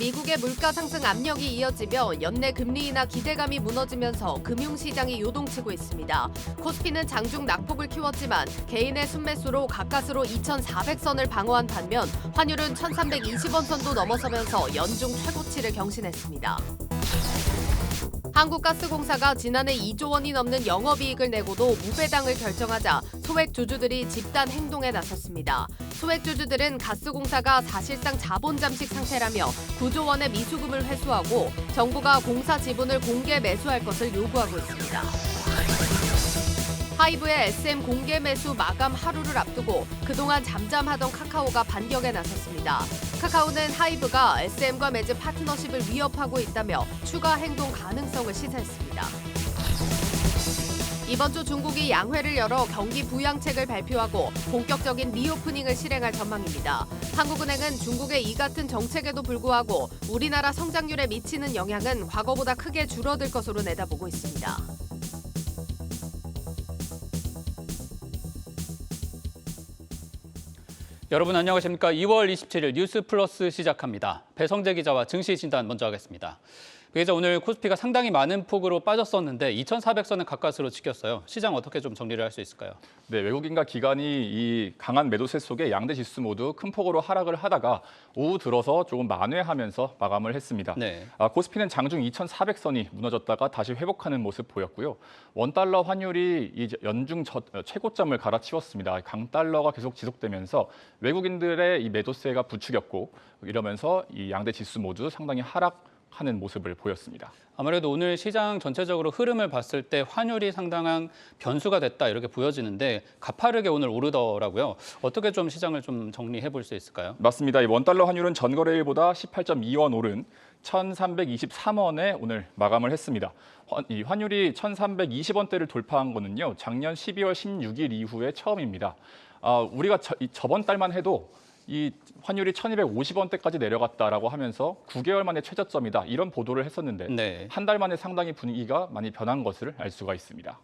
미국의 물가 상승 압력이 이어지며 연내 금리 인하 기대감이 무너지면서 금융시장이 요동치고 있습니다. 코스피는 장중 낙폭을 키웠지만 개인의 순매수로 가까스로 2,400선을 방어한 반면 환율은 1,320원 선도 넘어서면서 연중 최고치를 경신했습니다. 한국가스공사가 지난해 2조 원이 넘는 영업이익을 내고도 무배당을 결정하자 소액주주들이 집단 행동에 나섰습니다. 소액주주들은 가스공사가 사실상 자본 잠식 상태라며 9조 원의 미수금을 회수하고 정부가 공사 지분을 공개 매수할 것을 요구하고 있습니다. 하이브의 SM 공개 매수 마감 하루를 앞두고 그동안 잠잠하던 카카오가 반격에 나섰습니다. 카카오는 하이브가 SM과 맺은 파트너십을 위협하고 있다며 추가 행동 가능성을 시사했습니다. 이번 주 중국이 양회를 열어 경기 부양책을 발표하고 본격적인 리오프닝을 실행할 전망입니다. 한국은행은 중국의 이 같은 정책에도 불구하고 우리나라 성장률에 미치는 영향은 과거보다 크게 줄어들 것으로 내다보고 있습니다. 여러분 안녕하십니까? 2월 27일 뉴스 플러스 시작합니다. 배성재 기자와 증시 진단 먼저 하겠습니다. 기자, 오늘 코스피가 상당히 많은 폭으로 빠졌었는데 2,400선은 가까스로 찍혔어요. 시장 어떻게 좀 정리를 할 수 있을까요? 네, 외국인과 기관이 이 강한 매도세 속에 양대 지수 모두 큰 폭으로 하락을 하다가 오후 들어서 조금 만회하면서 마감을 했습니다. 네. 코스피는 장중 2,400선이 무너졌다가 다시 회복하는 모습 보였고요. 원달러 환율이 이 연중 최고점을 갈아치웠습니다. 강달러가 계속 지속되면서 외국인들의 이 매도세가 부추겼고 이러면서 이 양대 지수 모두 상당히 하락하는 모습을 보였습니다. 아무래도 오늘 시장 전체적으로 흐름을 봤을 때 환율이 상당한 변수가 됐다 이렇게 보여지는데 가파르게 오늘 오르더라고요. 어떻게 좀 시장을 좀 정리해 볼 수 있을까요? 맞습니다. 이 원달러 환율은 전거래일보다 18.2원 오른 1,323원에 오늘 마감을 했습니다. 이 환율이 1,320원대를 돌파한 거는요, 작년 12월 16일 이후에 처음입니다. 우리가 저번 달만 해도 이 환율이 1,250원대까지 내려갔다라고 하면서 9개월 만에 최저점이다 이런 보도를 했었는데 네. 한 달 만에 상당히 분위기가 많이 변한 것을 알 수가 있습니다.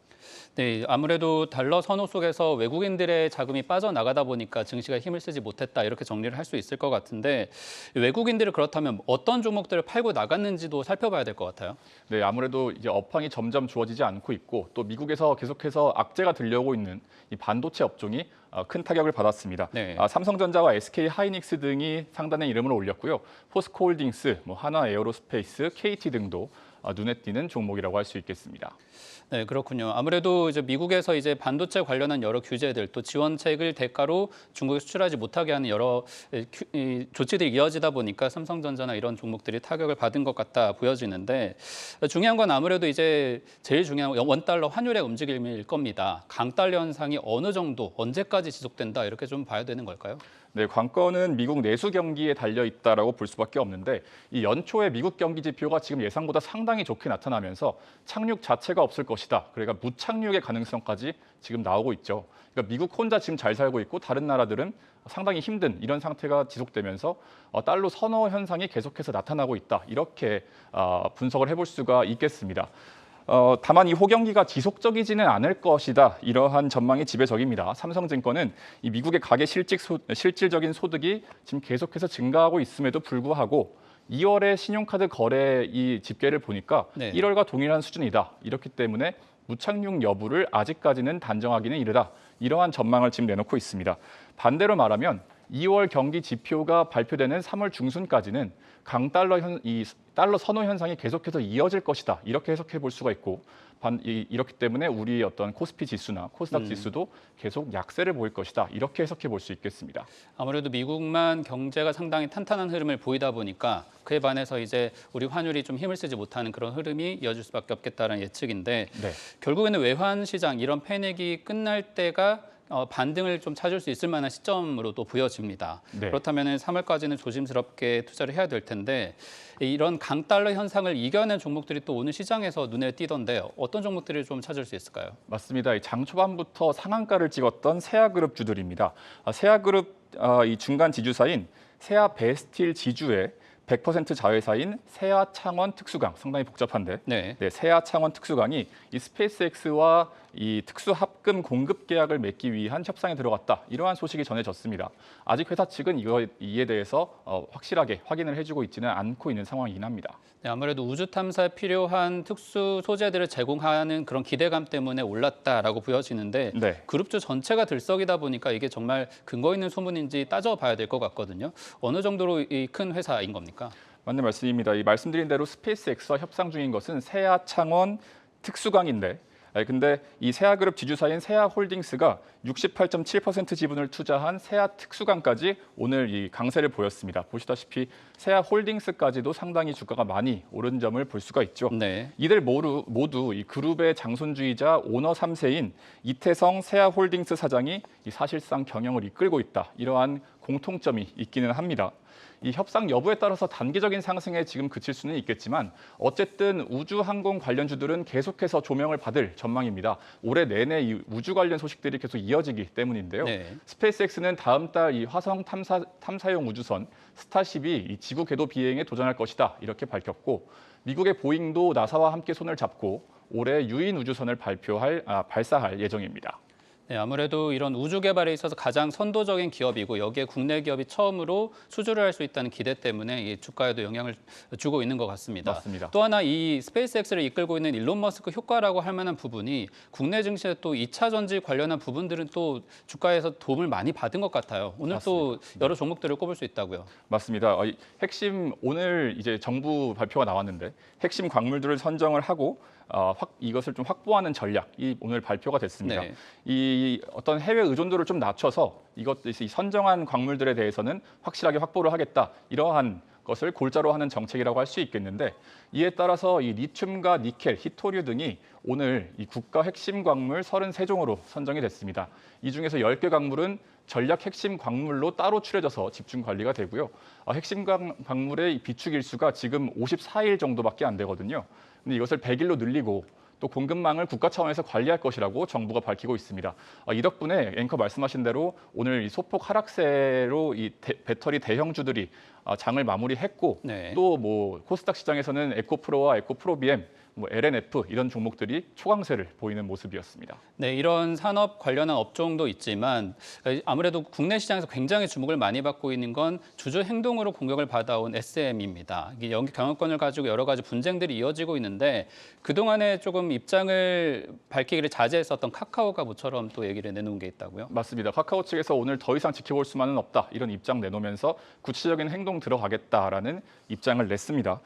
네, 아무래도 달러 선호 속에서 외국인들의 자금이 빠져나가다 보니까 증시가 힘을 쓰지 못했다 이렇게 정리를 할 수 있을 것 같은데 외국인들이 그렇다면 어떤 종목들을 팔고 나갔는지도 살펴봐야 될 것 같아요. 네, 아무래도 이제 업황이 점점 좋아지지 않고 있고 또 미국에서 계속해서 악재가 들려오고 있는 이 반도체 업종이 큰 타격을 받았습니다. 네. 삼성전자와 SK 하이닉스 등이 상단에 이름을 올렸고요. 포스코홀딩스, 하나 에어로스페이스, KT 등도 눈에 띄는 종목이라고 할 수 있겠습니다. 네, 그렇군요. 아무래도 이제 미국에서 이제 반도체 관련한 여러 규제들 또 지원책을 대가로 중국에 수출하지 못하게 하는 여러 조치들이 이어지다 보니까 삼성전자나 이런 종목들이 타격을 받은 것 같다 보여지는데 중요한 건 아무래도 이제 제일 중요한 원달러 환율의 움직임일 겁니다. 강달러 현상이 어느 정도 언제까지 지속된다 이렇게 좀 봐야 되는 걸까요? 네, 관건은 미국 내수 경기에 달려 있다라고 볼 수밖에 없는데 이 연초에 미국 경기 지표가 지금 예상보다 상당히 좋게 나타나면서 착륙 자체가 없을 것이다. 그러니까 무착륙의 가능성까지 지금 나오고 있죠. 그러니까 미국 혼자 지금 잘 살고 있고 다른 나라들은 상당히 힘든 이런 상태가 지속되면서 달러 선호 현상이 계속해서 나타나고 있다. 이렇게 분석을 해볼 수가 있겠습니다. 다만 이 호경기가 지속적이지는 않을 것이다. 이러한 전망이 지배적입니다. 삼성증권은 이 미국의 가계 실질적인 소득이 지금 계속해서 증가하고 있음에도 불구하고 2월의 신용카드 거래 이 집계를 보니까 네. 1월과 동일한 수준이다. 이렇기 때문에 무착륙 여부를 아직까지는 단정하기는 이르다. 이러한 전망을 지금 내놓고 있습니다. 반대로 말하면 2월 경기 지표가 발표되는 3월 중순까지는 달러 선호 현상이 계속해서 이어질 것이다. 이렇게 해석해 볼 수가 있고 이렇기 때문에 우리 어떤 코스피 지수나 코스닥 지수도 계속 약세를 보일 것이다. 이렇게 해석해 볼 수 있겠습니다. 아무래도 미국만 경제가 상당히 탄탄한 흐름을 보이다 보니까 그에 반해서 이제 우리 환율이 좀 힘을 쓰지 못하는 그런 흐름이 이어질 수밖에 없겠다는 예측인데 네. 결국에는 외환 시장 이런 패닉이 끝날 때가 반등을 좀 찾을 수 있을 만한 시점으로도 보여집니다. 네. 그렇다면 3월까지는 조심스럽게 투자를 해야 될 텐데 이런 강달러 현상을 이겨낸 종목들이 또 오늘 시장에서 눈에 띄던데 어떤 종목들을 좀 찾을 수 있을까요? 맞습니다. 장 초반부터 상한가를 찍었던 세아그룹 주들입니다. 세아그룹 이 중간 지주사인 세아 베스틸 지주의 100% 자회사인 세아창원 특수강, 상당히 복잡한데 네. 세아창원 특수강이 이 스페이스X와 이 특수 합금 공급 계약을 맺기 위한 협상에 들어갔다. 이러한 소식이 전해졌습니다. 아직 회사 측은 이에 대해서 확실하게 확인을 해주고 있지는 않고 있는 상황이긴 합니다. 네, 아무래도 우주 탐사에 필요한 특수 소재들을 제공하는 그런 기대감 때문에 올랐다라고 보여지는데 네. 그룹주 전체가 들썩이다 보니까 이게 정말 근거 있는 소문인지 따져봐야 될 것 같거든요. 어느 정도로 이 큰 회사인 겁니까? 맞는 말씀입니다. 이 말씀드린 대로 스페이스X와 협상 중인 것은 세아 창원 특수광인데 근데 이 세아그룹 지주사인 세아홀딩스가 68.7% 지분을 투자한 세아 특수광까지 오늘 이 강세를 보였습니다. 보시다시피 세아홀딩스까지도 상당히 주가가 많이 오른 점을 볼 수가 있죠. 네. 이들 모두 이 그룹의 장손주이자 오너 3세인 이태성 세아홀딩스 사장이 이 사실상 경영을 이끌고 있다. 이러한 공통점이 있기는 합니다. 이 협상 여부에 따라서 단기적인 상승에 지금 그칠 수는 있겠지만 어쨌든 우주항공 관련주들은 계속해서 조명을 받을 전망입니다. 올해 내내 이 우주 관련 소식들이 계속 이어지기 때문인데요. 네. 스페이스X는 다음 달 이 화성 탐사용 우주선 스타쉽이 이 지구 궤도 비행에 도전할 것이다. 이렇게 밝혔고 미국의 보잉도 나사와 함께 손을 잡고 올해 유인 우주선을 발사할 예정입니다. 네, 아무래도 이런 우주 개발에 있어서 가장 선도적인 기업이고 여기에 국내 기업이 처음으로 수주를 할 수 있다는 기대 때문에 이 주가에도 영향을 주고 있는 것 같습니다. 맞습니다. 또 하나 이 스페이스X를 이끌고 있는 일론 머스크 효과라고 할 만한 부분이 국내 증시에 또 2차 전지 관련한 부분들은 또 주가에서 도움을 많이 받은 것 같아요. 오늘 또 맞습니다. 여러 종목들을 꼽을 수 있다고요. 맞습니다. 핵심 오늘 이제 정부 발표가 나왔는데 핵심 광물들을 선정을 하고 이것을 좀 확보하는 전략이 오늘 발표가 됐습니다. 네. 이 어떤 해외 의존도를 좀 낮춰서 이 선정한 광물들에 대해서는 확실하게 확보를 하겠다. 이러한 것을 골자로 하는 정책이라고 할 수 있겠는데 이에 따라서 이 리튬과 니켈, 히토류 등이 오늘 이 국가 핵심 광물 33종으로 선정이 됐습니다. 이 중에서 10개 광물은 전략 핵심 광물로 따로 추려져서 집중 관리가 되고요. 핵심 광물의 비축 일수가 지금 54일 정도밖에 안 되거든요. 근데 이것을 100일로 늘리고 또 공급망을 국가 차원에서 관리할 것이라고 정부가 밝히고 있습니다. 이 덕분에 앵커 말씀하신 대로 오늘 이 소폭 하락세로 이 배터리 대형주들이 장을 마무리했고 네. 또 뭐 코스닥 시장에서는 에코프로와 에코프로비엠, LNF 이런 종목들이 초강세를 보이는 모습이었습니다. 네, 이런 산업 관련한 업종도 있지만 아무래도 국내 시장에서 굉장히 주목을 많이 받고 있는 건 주주 행동으로 공격을 받아온 SM입니다. 이게 연기 경영권을 가지고 여러 가지 분쟁들이 이어지고 있는데 그동안에 조금 입장을 밝히기를 자제했었던 카카오가 모처럼 또 얘기를 내놓은 게 있다고요? 맞습니다. 카카오 측에서 오늘 더 이상 지켜볼 수만은 없다. 이런 입장 내놓으면서 구체적인 행동 들어가겠다라는 입장을 냈습니다.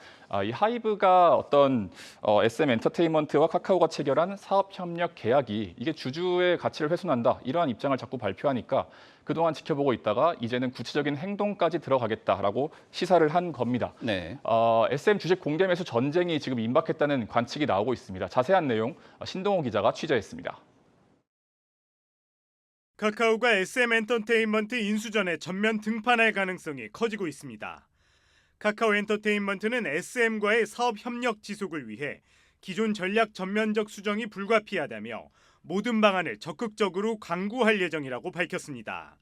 이 하이브가 어떤 SM 엔터테인먼트와 카카오가 체결한 사업 협력 계약이 이게 주주의 가치를 훼손한다. 이러한 입장을 자꾸 발표하니까 그동안 지켜보고 있다가 이제는 구체적인 행동까지 들어가겠다라고 시사를 한 겁니다. 네. SM 주식 공개 매수 전쟁이 지금 임박했다는 관측이 나오고 있습니다. 자세한 내용 신동호 기자가 취재했습니다. 카카오가 SM 엔터테인먼트 인수전에 전면 등판할 가능성이 커지고 있습니다. 카카오 엔터테인먼트는 SM과의 사업 협력 지속을 위해 기존 전략 전면적 수정이 불가피하다며 모든 방안을 적극적으로 강구할 예정이라고 밝혔습니다.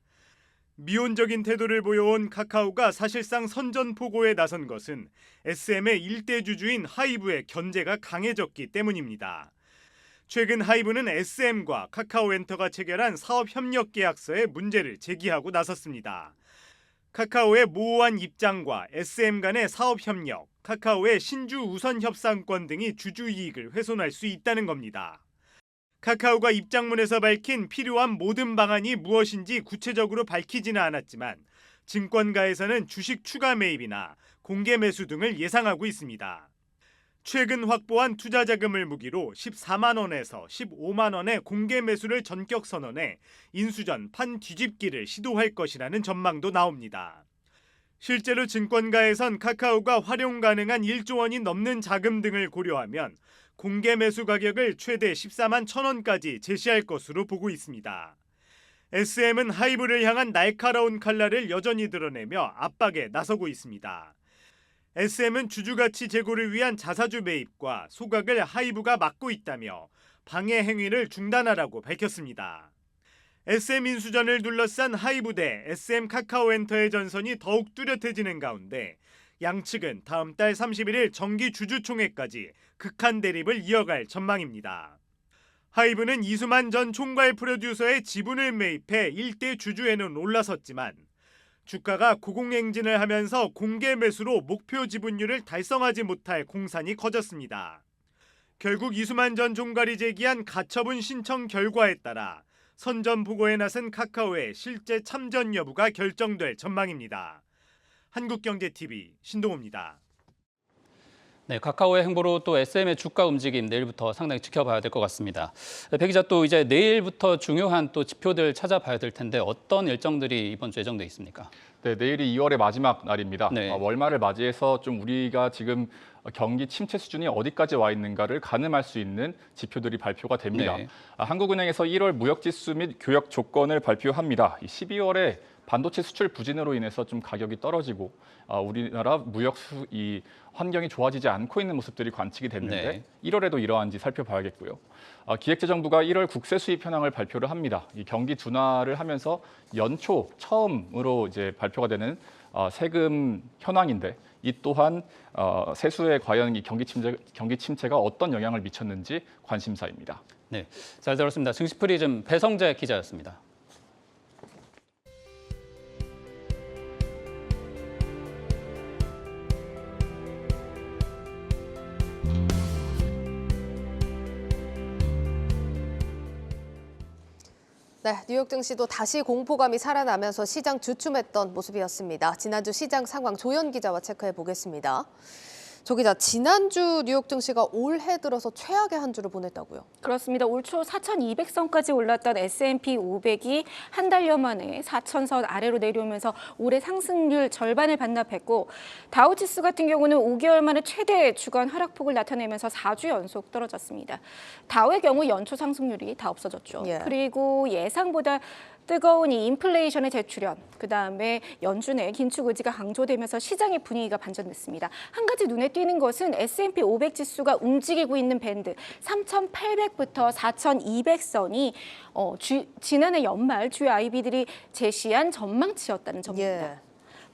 미온적인 태도를 보여온 카카오가 사실상 선전포고에 나선 것은 SM의 일대 주주인 하이브의 견제가 강해졌기 때문입니다. 최근 하이브는 SM과 카카오엔터가 체결한 사업협력 계약서에 문제를 제기하고 나섰습니다. 카카오의 모호한 입장과 SM 간의 사업협력, 카카오의 신주 우선 협상권 등이 주주 이익을 훼손할 수 있다는 겁니다. 카카오가 입장문에서 밝힌 필요한 모든 방안이 무엇인지 구체적으로 밝히지는 않았지만 증권가에서는 주식 추가 매입이나 공개 매수 등을 예상하고 있습니다. 최근 확보한 투자 자금을 무기로 14만 원에서 15만 원의 공개 매수를 전격 선언해 인수전 판 뒤집기를 시도할 것이라는 전망도 나옵니다. 실제로 증권가에선 카카오가 활용 가능한 1조 원이 넘는 자금 등을 고려하면 공개 매수 가격을 최대 14만 1,000원까지 제시할 것으로 보고 있습니다. SM은 하이브를 향한 날카로운 칼날을 여전히 드러내며 압박에 나서고 있습니다. SM은 주주가치 제고를 위한 자사주 매입과 소각을 하이브가 막고 있다며 방해 행위를 중단하라고 밝혔습니다. SM 인수전을 둘러싼 하이브 대 SM 카카오엔터의 전선이 더욱 뚜렷해지는 가운데 양측은 다음 달 31일 정기 주주총회까지 극한 대립을 이어갈 전망입니다. 하이브는 이수만 전 총괄 프로듀서의 지분을 매입해 일대 주주에는 올라섰지만 주가가 고공행진을 하면서 공개 매수로 목표 지분율을 달성하지 못할 공산이 커졌습니다. 결국 이수만 전 총괄이 제기한 가처분 신청 결과에 따라 선전 보고에 나선 카카오의 실제 참전 여부가 결정될 전망입니다. 한국경제TV 신동호입니다. 네, 카카오의 행보로 또 SM의 주가 움직임 내일부터 상당히 지켜봐야 될 것 같습니다. 배 기자, 또 이제 내일부터 중요한 또 지표들 찾아봐야 될 텐데 어떤 일정들이 이번 주 예정돼 있습니까? 네, 내일이 2월의 마지막 날입니다. 네. 월말을 맞이해서 좀 우리가 지금 경기 침체 수준이 어디까지 와 있는가를 가늠할 수 있는 지표들이 발표가 됩니다. 네. 한국은행에서 1월 무역지수 및 교역 조건을 발표합니다. 12월에 반도체 수출 부진으로 인해서 좀 가격이 떨어지고 우리나라 이 환경이 좋아지지 않고 있는 모습들이 관측이 됐는데 네. 1월에도 이러한지 살펴봐야겠고요. 기획재정부가 1월 국세 수입 현황을 발표를 합니다. 이 경기 둔화를 하면서 연초 처음으로 이제 발표가 되는 세금 현황인데 이 또한 세수에 과연 이 경기 침체가 어떤 영향을 미쳤는지 관심사입니다. 네, 잘 들었습니다. 증시프리즘 배성재 기자였습니다. 네, 뉴욕 증시도 다시 공포감이 살아나면서 시장 주춤했던 모습이었습니다. 지난주 시장 상황 조현 기자와 체크해 보겠습니다. 조 기자, 지난주 뉴욕 증시가 올해 들어서 최악의 한 주를 보냈다고요? 그렇습니다. 올 초 4,200선까지 올랐던 S&P 500이 한 달여 만에 4,000선 아래로 내려오면서 올해 상승률 절반을 반납했고 다우지수 같은 경우는 5개월 만에 최대 주간 하락폭을 나타내면서 4주 연속 떨어졌습니다. 다우의 경우 연초 상승률이 다 없어졌죠. 예. 그리고 예상보다 뜨거운 이 인플레이션의 재출현, 그다음에 연준의 긴축 의지가 강조되면서 시장의 분위기가 반전됐습니다. 한 가지 눈에 띄는 것은 S&P 500 지수가 움직이고 있는 밴드 3,800부터 4,200선이 지난해 연말 주요 IB들이 제시한 전망치였다는 점입니다. 예.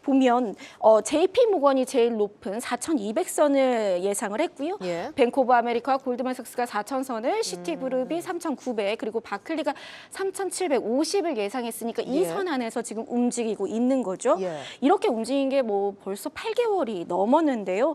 보면 JP 모건이 제일 높은 4,200선을 예상을 했고요. 예. 뱅크 오브 아메리카와 골드만삭스가 4,000선을, 시티그룹이 3,900, 그리고 바클리가 3,750을 예상했으니까 이 예. 선 안에서 지금 움직이고 있는 거죠. 예. 이렇게 움직인 게 뭐 벌써 8개월이 넘었는데요.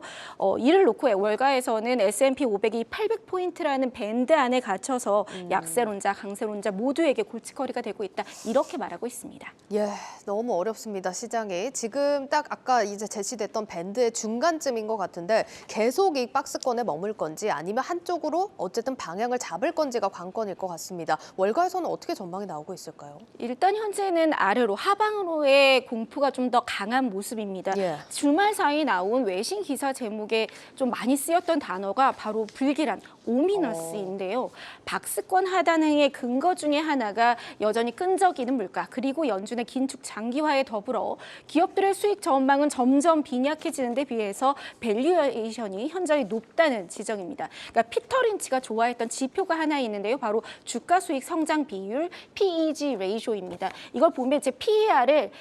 이를 놓고 월가에서는 S&P 500이 800포인트라는 밴드 안에 갇혀서 약세론자, 강세론자 모두에게 골칫거리가 되고 있다. 이렇게 말하고 있습니다. 예, 너무 어렵습니다, 시장이. 지금 딱 아까 이제 제시됐던 밴드의 중간쯤인 것 같은데 계속 이 박스권에 머물 건지 아니면 한쪽으로 어쨌든 방향을 잡을 건지가 관건일 것 같습니다. 월가에서는 어떻게 전망이 나오고 있을까요? 일단 현재는 아래로 하방으로의 공포가 좀 더 강한 모습입니다. 예. 주말 사이 나온 외신 기사 제목에 좀 많이 쓰였던 단어가 바로 불길한 오미너스인데요. 박스권 하단행의 근거 중에 하나가 여전히 끈적이는 물가, 그리고 연준의 긴축 장기화에 더불어 기업들의 수익 전망은 점점 빈약해지는 데 비해서 밸류에이션이 현저히 높다는 지적입니다. 그러니까 피터 린치가 좋아했던 지표가 하나 있는데요. 바로 주가 수익 성장 비율 PEG 레이쇼입니다. 이걸 보면 이제 PER을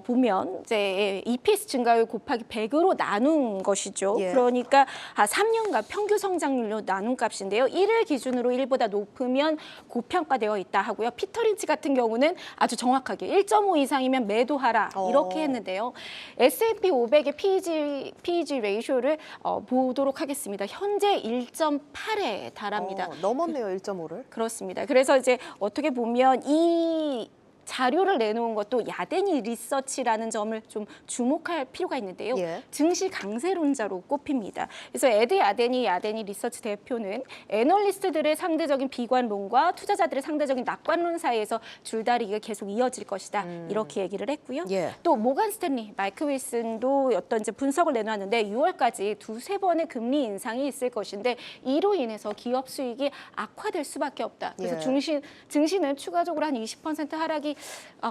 보면 이제 EPS 증가율 곱하기 100으로 나눈 것이죠. 예. 그러니까 3년간 평균 성장률로 나눈 값인데요. 1을 기준으로 1보다 높으면 고평가되어 있다 하고요. 피터 린치 같은 경우는 아주 정확하게 1.5 이상이면 매도하라 이렇게 했는데요. S&P 500의 PEG 레이쇼를 보도록 하겠습니다. 현재 1.8에 달합니다. 넘었네요, 1.5를. 그렇습니다. 그래서 이제 어떻게 보면 이 자료를 내놓은 것도 야데니 리서치라는 점을 좀 주목할 필요가 있는데요. 예. 증시 강세론자로 꼽힙니다. 그래서 에드 야데니 리서치 대표는 애널리스트들의 상대적인 비관론과 투자자들의 상대적인 낙관론 사이에서 줄다리기가 계속 이어질 것이다. 이렇게 얘기를 했고요. 예. 또 모간 스탠리, 마이크 윌슨도 어떤 이제 분석을 내놨는데 6월까지 두세 번의 금리 인상이 있을 것인데 이로 인해서 기업 수익이 악화될 수밖에 없다. 그래서 예. 증시는 추가적으로 한 20% 하락이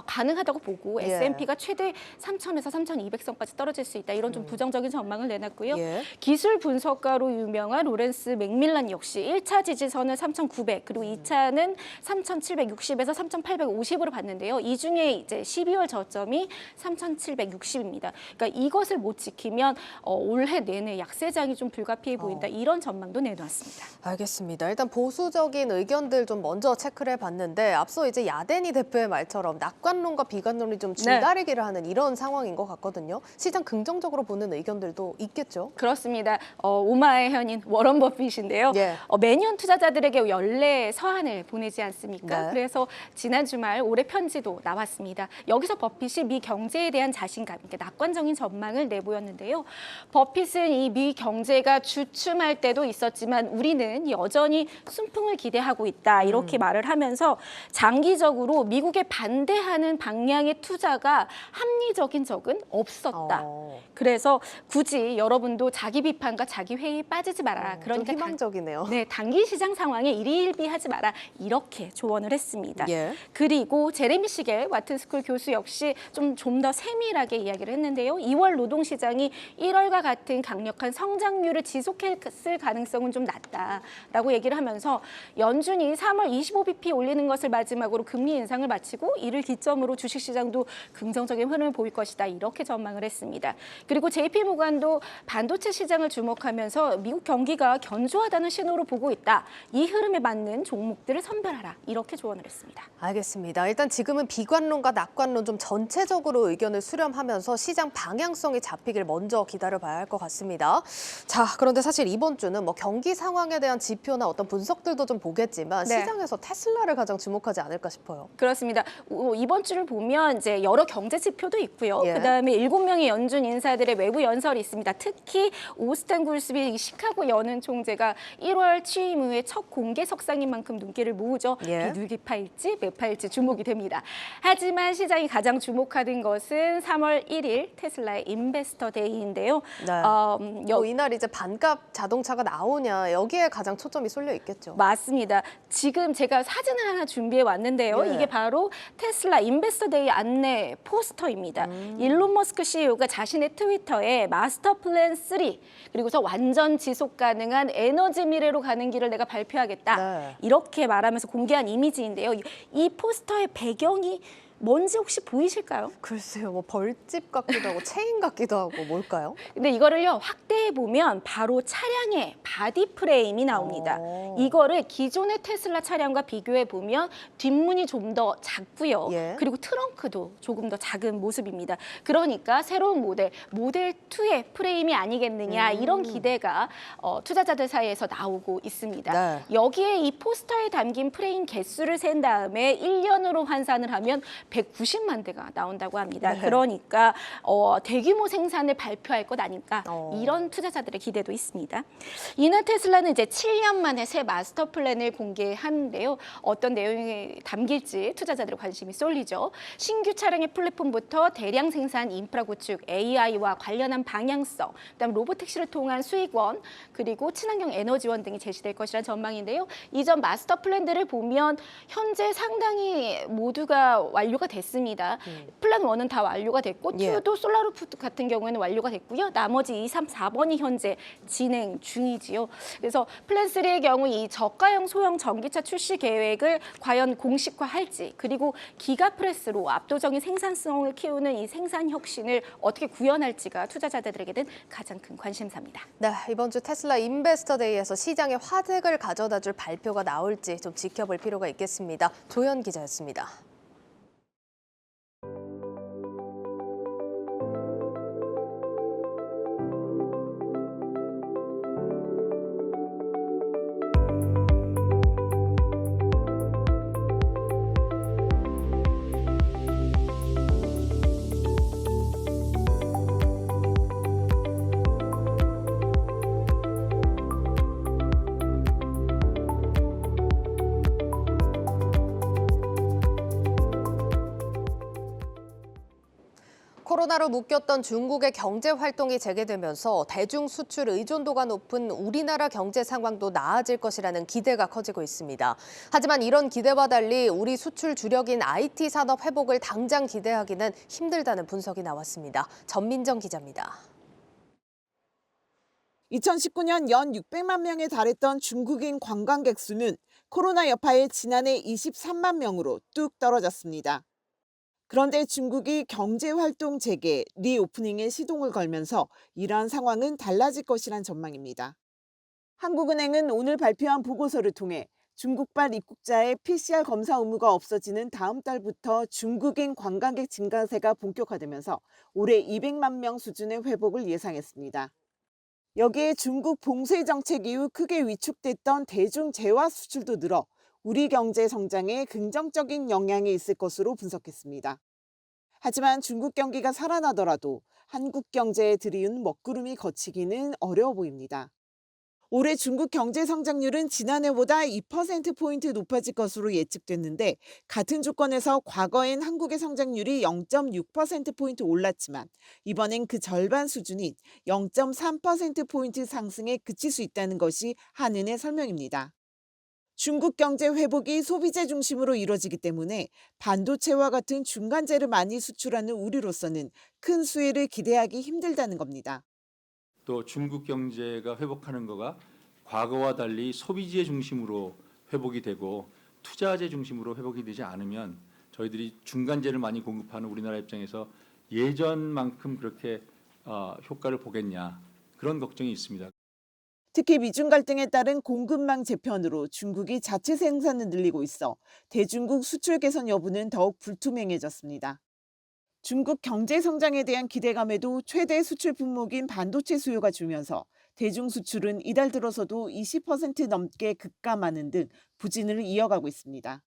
가능하다고 보고 예. S&P가 최대 3,000에서 3,200선까지 떨어질 수 있다. 이런 좀 부정적인 전망을 내놨고요. 예. 기술 분석가로 유명한 로렌스 맥밀란 역시 1차 지지선을 3,900 그리고 2차는 3,760에서 3,850으로 봤는데요. 이 중에 이제 12월 저점이 3,760입니다. 그러니까 이것을 못 지키면 올해 내내 약세장이 좀 불가피해 보인다. 이런 전망도 내놓았습니다. 알겠습니다. 일단 보수적인 의견들 좀 먼저 체크를 해봤는데 앞서 이제 야데니 대표의 말처럼 낙관론과 비관론이 좀 줄다리기를 하는 이런 상황인 것 같거든요. 시장 긍정적으로 보는 의견들도 있겠죠? 그렇습니다. 오마의 현인 워런 버핏인데요. 예. 매년 투자자들에게 연례 서한을 보내지 않습니까? 네. 그래서 지난 주말 올해 편지도 나왔습니다. 여기서 버핏이 미 경제에 대한 자신감, 그러니까 낙관적인 전망을 내보였는데요. 버핏은 이 미 경제가 주춤할 때도 있었지만 우리는 여전히 순풍을 기대하고 있다. 이렇게 말을 하면서 장기적으로 미국에 반대하는 방향의 투자가 합리적인 적은 없었다. 그래서 굳이 여러분도 자기 비판과 자기 회의에 빠지지 마라. 그러니까 좀 희망적이네요. 네, 단기 시장 상황에 일희일비하지 마라. 이렇게 조언을 했습니다. 예. 그리고 제레미 시겔 와튼스쿨 교수 역시 좀 더 세밀하게 이야기를 했는데요. 2월 노동시장이 1월과 같은 강력한 성장률을 지속했을 가능성은 좀 낮다라고 얘기를 하면서 연준이 3월 25bp 올리는 것을 마지막으로 금리 인상을 마치고 이를 기점으로 주식시장도 긍정적인 흐름을 보일 것이다. 이렇게 전망을 했습니다. 그리고 JP모간도 반도체 시장을 주목하면서 미국 경기가 견조하다는 신호로 보고 있다. 이 흐름에 맞는 종목들을 선별하라. 이렇게 조언을 했습니다. 알겠습니다. 일단 지금은 비관론과 낙관론 좀 전체적으로 의견을 수렴하면서 시장 방향성이 잡히길 먼저 기다려봐야 할 것 같습니다. 자, 그런데 사실 이번 주는 뭐 경기 상황에 대한 지표나 어떤 분석들도 좀 보겠지만 네. 시장에서 테슬라를 가장 주목하지 않을까 싶어요. 그렇습니다. 이번 주를 보면 이제 여러 경제 지표도 있고요. 예. 그다음에 7명의 연준 인사들의 외부 연설이 있습니다. 특히 오스탄 굴스비 시카고 연은 총재가 1월 취임 후에 첫 공개 석상인 만큼 눈길을 모으죠. 예. 비둘기파일지 매파일지 주목이 됩니다. 하지만 시장이 가장 주목하는 것은 3월 1일 테슬라의 인베스터 데이인데요. 네. 이날 이제 반값 자동차가 나오냐 여기에 가장 초점이 쏠려 있겠죠. 맞습니다. 지금 제가 사진을 하나 준비해 왔는데요. 예. 이게 바로 테슬라 인베스터 데이 안내 포스터입니다. 일론 머스크 CEO가 자신의 트위터에 마스터 플랜 3 그리고서 완전 지속 가능한 에너지 미래로 가는 길을 내가 발표하겠다. 네. 이렇게 말하면서 공개한 이미지인데요. 이 포스터의 배경이 뭔지 혹시 보이실까요? 글쎄요, 뭐 벌집 같기도 하고 체인 같기도 하고 뭘까요? 근데 이거를요 확대해 보면 바로 차량의 바디 프레임이 나옵니다. 이거를 기존의 테슬라 차량과 비교해 보면 뒷문이 좀 더 작고요. 예. 그리고 트렁크도 조금 더 작은 모습입니다. 그러니까 새로운 모델 2의 프레임이 아니겠느냐 이런 기대가 투자자들 사이에서 나오고 있습니다. 네. 여기에 이 포스터에 담긴 프레임 개수를 센 다음에 1년으로 환산을 하면 190만 대가 나온다고 합니다. 네. 그러니까 대규모 생산을 발표할 것 아닐까 이런 투자자들의 기대도 있습니다. 이날 테슬라는 이제 7년 만에 새 마스터 플랜을 공개하는데요. 어떤 내용이 담길지 투자자들의 관심이 쏠리죠. 신규 차량의 플랫폼부터 대량 생산 인프라 구축, AI와 관련한 방향성, 그다음 로보택시를 통한 수익원, 그리고 친환경 에너지원 등이 제시될 것이라는 전망인데요. 이전 마스터 플랜들을 보면 현재 상당히 모두가 완료가 됐습니다. 플랜 1은 다 완료가 됐고 예. 2도 솔라루프 같은 경우에는 완료가 됐고요. 나머지 2, 3, 4번이 현재 진행 중이지요. 그래서 플랜 3의 경우 이 저가형 소형 전기차 출시 계획을 과연 공식화할지 그리고 기가프레스로 압도적인 생산성을 키우는 이 생산 혁신을 어떻게 구현할지가 투자자들에게는 가장 큰 관심사입니다. 네, 이번 주 테슬라 인베스터 데이에서 시장에 화제를 가져다줄 발표가 나올지 좀 지켜볼 필요가 있겠습니다. 조현 기자였습니다. 코로나로 묶였던 중국의 경제 활동이 재개되면서 대중 수출 의존도가 높은 우리나라 경제 상황도 나아질 것이라는 기대가 커지고 있습니다. 하지만 이런 기대와 달리 우리 수출 주력인 IT 산업 회복을 당장 기대하기는 힘들다는 분석이 나왔습니다. 전민정 기자입니다. 2019년 연 600만 명에 달했던 중국인 관광객 수는 코로나 여파에 지난해 23만 명으로 뚝 떨어졌습니다. 그런데 중국이 경제활동 재개, 리오프닝에 시동을 걸면서 이러한 상황은 달라질 것이란 전망입니다. 한국은행은 오늘 발표한 보고서를 통해 중국발 입국자의 PCR 검사 의무가 없어지는 다음 달부터 중국인 관광객 증가세가 본격화되면서 올해 200만 명 수준의 회복을 예상했습니다. 여기에 중국 봉쇄 정책 이후 크게 위축됐던 대중 재화 수출도 늘어 우리 경제 성장에 긍정적인 영향이 있을 것으로 분석했습니다. 하지만 중국 경기가 살아나더라도 한국 경제에 들이운 먹구름이 걷히기는 어려워 보입니다. 올해 중국 경제 성장률은 지난해보다 2%포인트 높아질 것으로 예측됐는데 같은 조건에서 과거엔 한국의 성장률이 0.6%포인트 올랐지만 이번엔 그 절반 수준인 0.3%포인트 상승에 그칠 수 있다는 것이 한은의 설명입니다. 중국 경제 회복이 소비재 중심으로 이뤄지기 때문에 반도체와 같은 중간재를 많이 수출하는 우리로서는 큰 수혜를 기대하기 힘들다는 겁니다. 또 중국 경제가 회복하는 거가 과거와 달리 소비재 중심으로 회복이 되고 투자재 중심으로 회복이 되지 않으면 저희들이 중간재를 많이 공급하는 우리나라 입장에서 예전만큼 그렇게 효과를 보겠냐 그런 걱정이 있습니다. 특히 미중 갈등에 따른 공급망 재편으로 중국이 자체 생산을 늘리고 있어 대중국 수출 개선 여부는 더욱 불투명해졌습니다. 중국 경제 성장에 대한 기대감에도 최대 수출 품목인 반도체 수요가 줄면서 대중 수출은 이달 들어서도 20% 넘게 급감하는 등 부진을 이어가고 있습니다.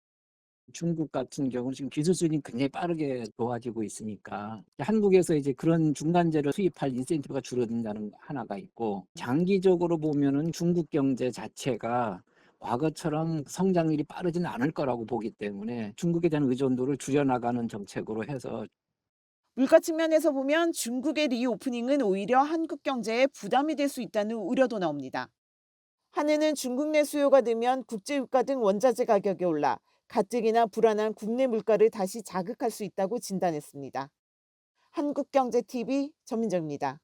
중국 같은 경우는 지금 기술적인 굉장히 빠르게 좋아지고 있으니까 한국에서 이제 그런 중간재를 수입할 인센티브가 줄어든다는 하나가 있고, 장기적으로 보면은 중국 경제 자체가 과거처럼 성장률이 빠르지는 않을 거라고 보기 때문에 중국에 대한 의존도를 줄여나가는 정책으로 해서 물가 측면에서 보면 중국의 리오프닝은 오히려 한국 경제에 부담이 될 수 있다는 우려도 나옵니다. 한은은 중국 내 수요가 늘면 국제유가 등 원자재 가격이 올라 가뜩이나 불안한 국내 물가를 다시 자극할 수 있다고 진단했습니다. 한국경제TV 전민정입니다.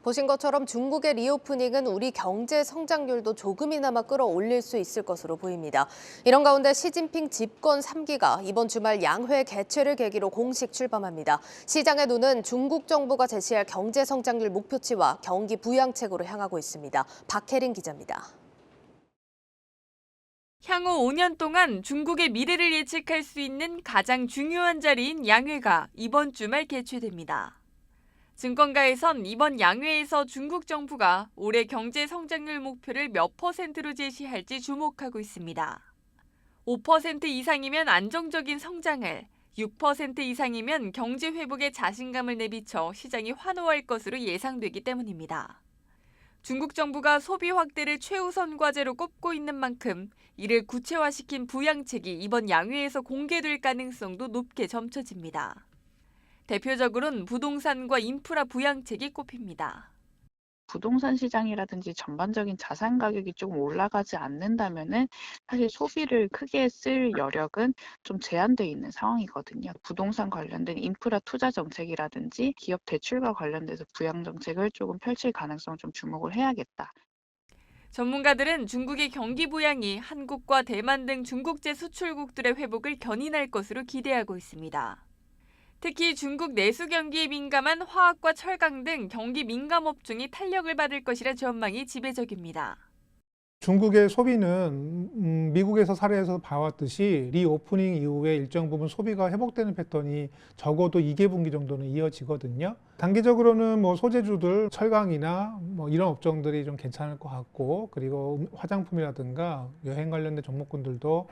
보신 것처럼 중국의 리오프닝은 우리 경제 성장률도 조금이나마 끌어올릴 수 있을 것으로 보입니다. 이런 가운데 시진핑 집권 3기가 이번 주말 양회 개최를 계기로 공식 출범합니다. 시장의 눈은 중국 정부가 제시할 경제 성장률 목표치와 경기 부양책으로 향하고 있습니다. 박혜린 기자입니다. 향후 5년 동안 중국의 미래를 예측할 수 있는 가장 중요한 자리인 양회가 이번 주말 개최됩니다. 증권가에선 이번 양회에서 중국 정부가 올해 경제 성장률 목표를 몇 %로 제시할지 주목하고 있습니다. 5% 이상이면 안정적인 성장을, 6% 이상이면 경제 회복에 자신감을 내비쳐 시장이 환호할 것으로 예상되기 때문입니다. 중국 정부가 소비 확대를 최우선 과제로 꼽고 있는 만큼 이를 구체화시킨 부양책이 이번 양회에서 공개될 가능성도 높게 점쳐집니다. 대표적으로는 부동산과 인프라 부양책이 꼽힙니다. 부동산 시장이라든지 전반적인 자산 가격이 조금 올라가지 않는다면은 사실 소비를 크게 쓸 여력은 좀 제한돼 있는 상황이거든요. 부동산 관련된 인프라 투자 정책이라든지 기업 대출과 관련돼서 부양 정책을 조금 펼칠 가능성 좀 주목을 해야겠다. 전문가들은 중국의 경기 부양이 한국과 대만 등 중국제 수출국들의 회복을 견인할 것으로 기대하고 있습니다. 특히 중국 내수 경기에 민감한 화학과 철강 등 경기 민감 업종이 탄력을 받을 것이라 전망이 지배적입니다. 중국의 소비는 미국에서 사례에서 봐왔듯이 리오프닝 이후에 일정 부분 소비가 회복되는 패턴이 적어도 2개 분기 정도는 이어지거든요. 단기적으로는 소재주들, 철강이나 이런 업종들이 좀 괜찮을 것 같고, 그리고 화장품이라든가 여행 관련된 종목군들도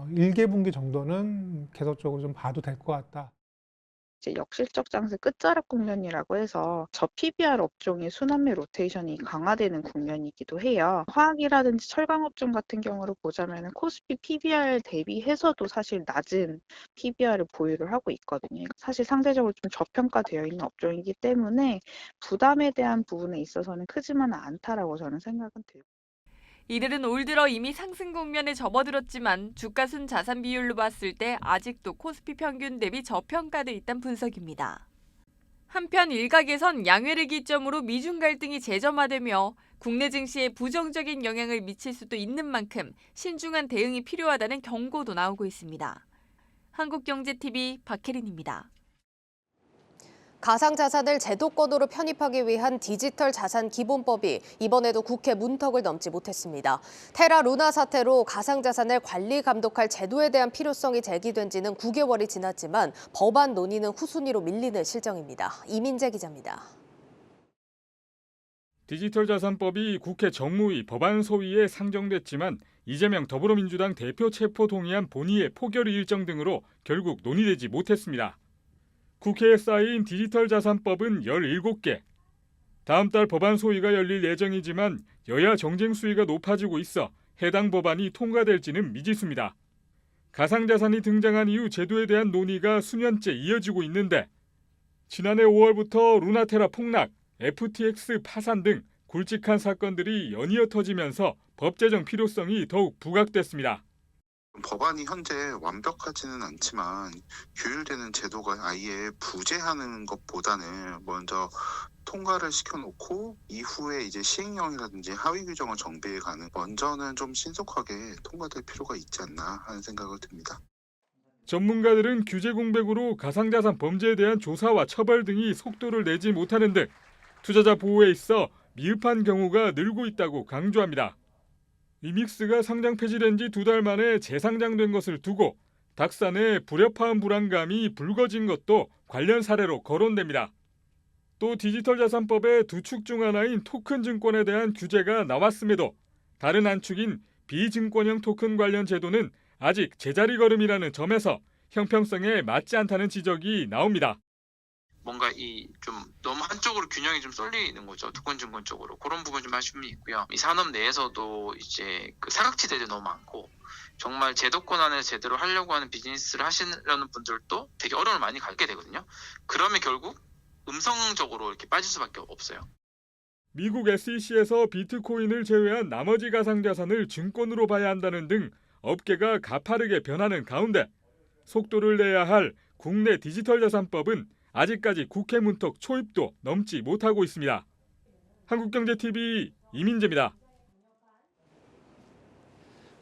1개 분기 정도는 계속적으로 좀 봐도 될 것 같다. 이제 역실적 장세 끝자락 국면이라고 해서 저 PBR 업종의 순환매 로테이션이 강화되는 국면이기도 해요. 화학이라든지 철강 업종 같은 경우를 보자면 코스피 PBR 대비해서도 사실 낮은 PBR을 보유를 하고 있거든요. 사실 상대적으로 좀 저평가되어 있는 업종이기 때문에 부담에 대한 부분에 있어서는 크지만은 않다라고 저는 생각은 들고. 이들은 올 들어 이미 상승 국면에 접어들었지만 주가 순 자산 비율로 봤을 때 아직도 코스피 평균 대비 저평가돼 있다는 분석입니다. 한편 일각에선 양회를 기점으로 미중 갈등이 재점화되며 국내 증시에 부정적인 영향을 미칠 수도 있는 만큼 신중한 대응이 필요하다는 경고도 나오고 있습니다. 한국경제TV 박혜린입니다. 가상자산을 제도권으로 편입하기 위한 디지털 자산 기본법이 이번에도 국회 문턱을 넘지 못했습니다. 테라 루나 사태로 가상자산을 관리 감독할 제도에 대한 필요성이 제기된 지는 9개월이 지났지만 법안 논의는 후순위로 밀리는 실정입니다. 이민재 기자입니다. 디지털 자산법이 국회 정무위 법안 소위에 상정됐지만 이재명 더불어민주당 대표 체포 동의안 본회의 포결 일정 등으로 결국 논의되지 못했습니다. 국회에 쌓인 디지털 자산법은 17개. 다음 달 법안 소위가 열릴 예정이지만 여야 정쟁 수위가 높아지고 있어 해당 법안이 통과될지는 미지수입니다. 가상자산이 등장한 이후 제도에 대한 논의가 수년째 이어지고 있는데 지난해 5월부터 루나테라 폭락, FTX 파산 등 굵직한 사건들이 연이어 터지면서 법 제정 필요성이 더욱 부각됐습니다. 법안이 현재 완벽하지는 않지만 규율되는 제도가 아예 부재하는 것보다는 먼저 통과를 시켜놓고 이후에 이제 시행령이라든지 하위 규정을 정비해가는 먼저는 좀 신속하게 통과될 필요가 있지 않나 하는 생각을 듭니다. 전문가들은 규제 공백으로 가상자산 범죄에 대한 조사와 처벌 등이 속도를 내지 못하는 등 투자자 보호에 있어 미흡한 경우가 늘고 있다고 강조합니다. 이믹스가 상장 폐지된 지 2달 만에 재상장된 것을 두고 닥산의 불협화음 불안감이 불거진 것도 관련 사례로 거론됩니다. 또 디지털 자산법의 두 축 중 하나인 토큰 증권에 대한 규제가 나왔음에도 다른 한 축인 비증권형 토큰 관련 제도는 아직 제자리 걸음이라는 점에서 형평성에 맞지 않다는 지적이 나옵니다. 뭔가 좀 너무 한쪽으로 균형이 좀 쏠리는 거죠. 토큰 증권 쪽으로. 그런 부분 좀 아쉬움이 있고요. 이 산업 내에서도 이제 그 사각지대도 너무 많고 정말 제도권 안에서 제대로 하려고 하는 비즈니스를 하시려는 분들도 되게 어려움을 많이 갖게 되거든요. 그러면 결국 음성적으로 이렇게 빠질 수밖에 없어요. 미국 SEC에서 비트코인을 제외한 나머지 가상자산을 증권으로 봐야 한다는 등 업계가 가파르게 변하는 가운데 속도를 내야 할 국내 디지털 자산법은 아직까지 국회 문턱 초입도 넘지 못하고 있습니다. 한국경제TV 이민재입니다.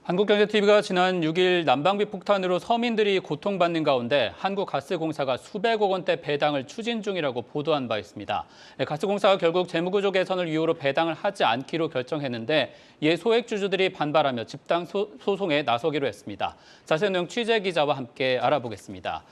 한국경제TV가 지난 6일 난방비 폭탄으로 서민들이 고통받는 가운데 한국가스공사가 수백억 원대 배당을 추진 중이라고 보도한 바 있습니다. 가스공사가 결국 재무구조 개선을 이유로 배당을 하지 않기로 결정했는데 이에 소액주주들이 반발하며 집단 소송에 나서기로 했습니다. 자세한 내용 취재기자와 함께 알아보겠습니다.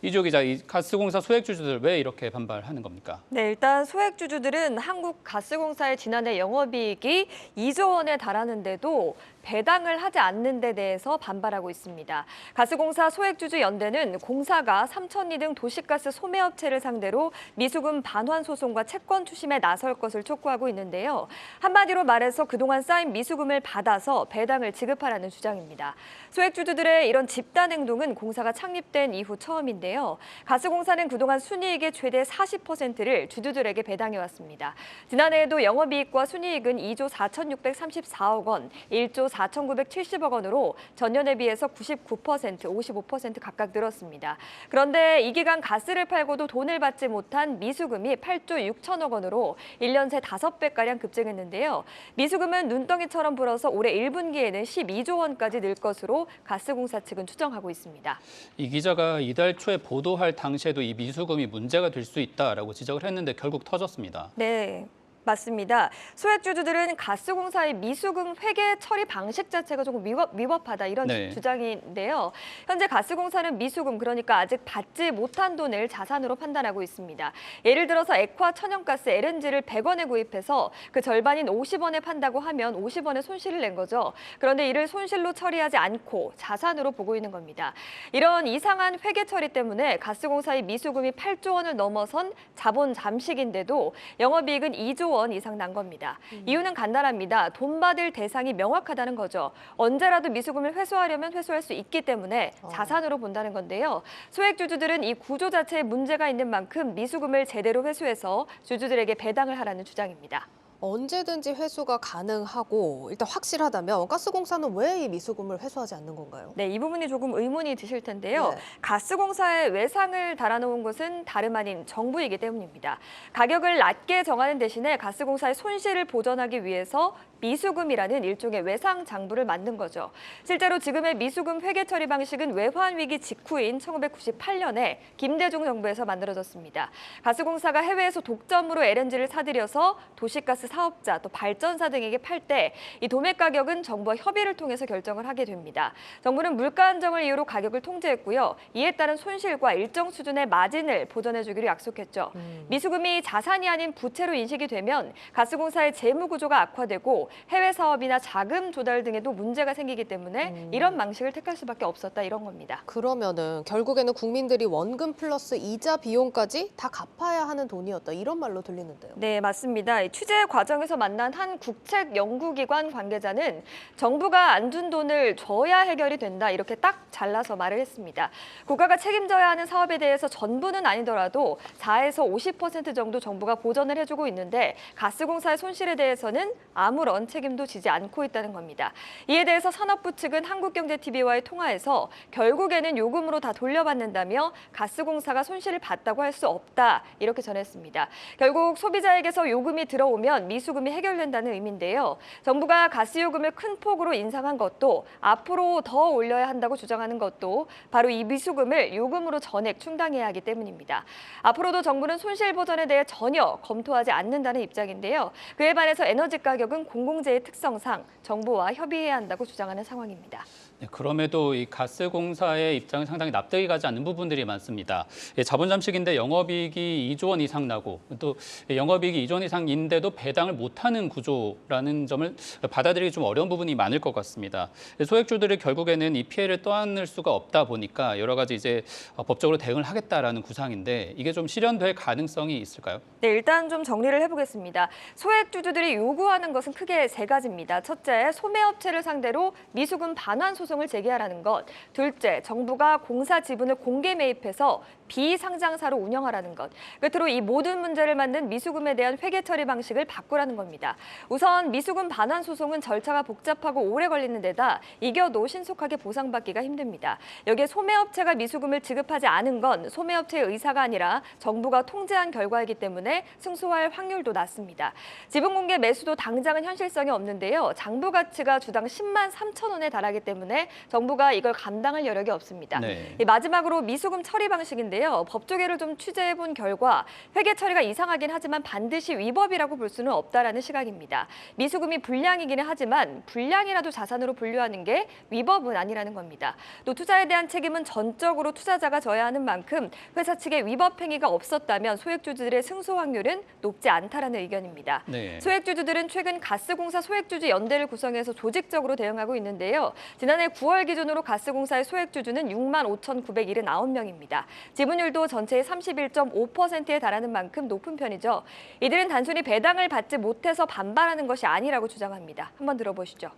이주호 기자, 이 가스공사 소액주주들 왜 이렇게 반발하는 겁니까? 네, 일단 소액주주들은 한국가스공사의 지난해 영업이익이 2조 원에 달하는데도 배당을 하지 않는 데 대해서 반발하고 있습니다. 가스공사 소액주주 연대는 공사가 삼천리 등 도시가스 소매업체를 상대로 미수금 반환 소송과 채권 추심에 나설 것을 촉구하고 있는데요. 한마디로 말해서 그동안 쌓인 미수금을 받아서 배당을 지급하라는 주장입니다. 소액주주들의 이런 집단 행동은 공사가 창립된 이후 처음인데요. 가스공사는 그동안 순이익의 최대 40%를 주주들에게 배당해왔습니다. 지난해에도 영업이익과 순이익은 2조 4,634억 원, 1조 4,970억 원으로 전년에 비해서 99%, 55% 각각 늘었습니다. 그런데 이 기간 가스를 팔고도 돈을 받지 못한 미수금이 8조 6천억 원으로 1년 새 5배가량 급증했는데요. 미수금은 눈덩이처럼 불어서 올해 1분기에는 12조 원까지 늘 것으로 가스공사 측은 추정하고 있습니다. 이 기자가 이달 초에 보도할 당시에도 이 미수금이 문제가 될 수 있다라고 지적을 했는데 결국 터졌습니다. 네. 맞습니다. 소액주주들은 가스공사의 미수금 회계 처리 방식 자체가 조금 위법하다 이런 네. 주장인데요. 현재 가스공사는 미수금, 그러니까 아직 받지 못한 돈을 자산으로 판단하고 있습니다. 예를 들어서 액화 천연가스 LNG를 100원에 구입해서 그 절반인 50원에 판다고 하면 50원의 손실을 낸 거죠. 그런데 이를 손실로 처리하지 않고 자산으로 보고 있는 겁니다. 이런 이상한 회계 처리 때문에 가스공사의 미수금이 8조 원을 넘어선 자본 잠식인데도 영업이익은 2조 원 이상 난 겁니다. 이유는 간단합니다. 돈 받을 대상이 명확하다는 거죠. 언제라도 미수금을 회수하려면 회수할 수 있기 때문에 자산으로 본다는 건데요. 소액주주들은 이 구조 자체에 문제가 있는 만큼 미수금을 제대로 회수해서 주주들에게 배당을 하라는 주장입니다. 언제든지 회수가 가능하고 일단 확실하다면 가스공사는 왜 이 미수금을 회수하지 않는 건가요? 네, 이 부분이 조금 의문이 드실 텐데요. 네. 가스공사에 외상을 달아놓은 것은 다름 아닌 정부이기 때문입니다. 가격을 낮게 정하는 대신에 가스공사의 손실을 보전하기 위해서 미수금이라는 일종의 외상 장부를 만든 거죠. 실제로 지금의 미수금 회계 처리 방식은 외환 위기 직후인 1998년에 김대중 정부에서 만들어졌습니다. 가스공사가 해외에서 독점으로 LNG를 사들여서 도시가스 사업자 또 발전사 등에게 팔 때 이 도매 가격은 정부와 협의를 통해서 결정을 하게 됩니다. 정부는 물가 안정을 이유로 가격을 통제했고요. 이에 따른 손실과 일정 수준의 마진을 보전해주기로 약속했죠. 미수금이 자산이 아닌 부채로 인식이 되면 가스공사의 재무 구조가 악화되고 해외 사업이나 자금 조달 등에도 문제가 생기기 때문에 이런 방식을 택할 수밖에 없었다 이런 겁니다. 그러면은 결국에는 국민들이 원금 플러스 이자 비용까지 다 갚아야 하는 돈이었다 이런 말로 들리는데요. 네, 맞습니다. 취재 과정에서 만난 한 국책 연구기관 관계자는 정부가 안 준 돈을 줘야 해결이 된다 이렇게 딱 잘라서 말을 했습니다. 국가가 책임져야 하는 사업에 대해서 전부는 아니더라도 4에서 50% 정도 정부가 보전을 해주고 있는데 가스공사의 손실에 대해서는 아무런 책임도 지지 않고 있다는 겁니다. 이에 대해서 산업부 측은 한국경제TV와의 통화에서 결국에는 요금으로 다 돌려받는다며 가스공사가 손실을 봤다고 할 수 없다 이렇게 전했습니다. 결국 소비자에게서 요금이 들어오면 미수금이 해결된다는 의미인데요. 정부가 가스요금을 큰 폭으로 인상한 것도 앞으로 더 올려야 한다고 주장하는 것도 바로 이 미수금을 요금으로 전액 충당해야 하기 때문입니다. 앞으로도 정부는 손실 보전에 대해 전혀 검토하지 않는다는 입장인데요. 그에 반해서 에너지 가격은 공공재의 특성상 정부와 협의해야 한다고 주장하는 상황입니다. 네, 그럼에도 이 가스공사의 입장은 상당히 납득이 가지 않는 부분들이 많습니다. 자본 잠식인데 영업이익이 2조 원 이상 나고 또 영업이익이 2조 원 이상인데도 배당을 못하는 구조라는 점을 받아들이기 좀 어려운 부분이 많을 것 같습니다. 소액주들이 결국에는 이 피해를 떠안을 수가 없다 보니까 여러 가지 이제 법적으로 대응을 하겠다라는 구상인데 이게 좀 실현될 가능성이 있을까요? 네, 일단 좀 정리를 해보겠습니다. 소액주주들이 요구하는 것은 크게 세 가지입니다. 첫째, 소매업체를 상대로 미수금 반환 소송을 제기하라는 것. 둘째, 정부가 공사 지분을 공개 매입해서 비상장사로 운영하라는 것. 끝으로 이 모든 문제를 만든 미수금에 대한 회계 처리 방식을 바꾸라는 겁니다. 우선 미수금 반환 소송은 절차가 복잡하고 오래 걸리는 데다 이겨도 신속하게 보상받기가 힘듭니다. 여기에 소매업체가 미수금을 지급하지 않은 건 소매업체의 의사가 아니라 정부가 통제한 결과이기 때문에 승소할 확률도 낮습니다. 지분 공개 매수도 당장은 현실성이 없는데요. 장부 가치가 주당 10만 3천 원에 달하기 때문에 정부가 이걸 감당할 여력이 없습니다. 네. 마지막으로 미수금 처리 방식인데요. 법조계를 좀 취재해본 결과 회계 처리가 이상하긴 하지만 반드시 위법이라고 볼 수는 없다라는 시각입니다. 미수금이 불량이기는 하지만 불량이라도 자산으로 분류하는 게 위법은 아니라는 겁니다. 또 투자에 대한 책임은 전적으로 투자자가 져야 하는 만큼 회사 측의 위법 행위가 없었다면 소액주주들의 승소 확률은 높지 않다라는 의견입니다. 네. 소액주주들은 최근 가스공사 소액주주 연대를 구성해서 조직적으로 대응하고 있는데요. 지난해 9월 기준으로 가스공사의 소액주주는 6만 5,979명입니다. 지분율도 전체의 31.5%에 달하는 만큼 높은 편이죠. 이들은 단순히 배당을 받지 못해서 반발하는 것이 아니라고 주장합니다. 한번 들어보시죠.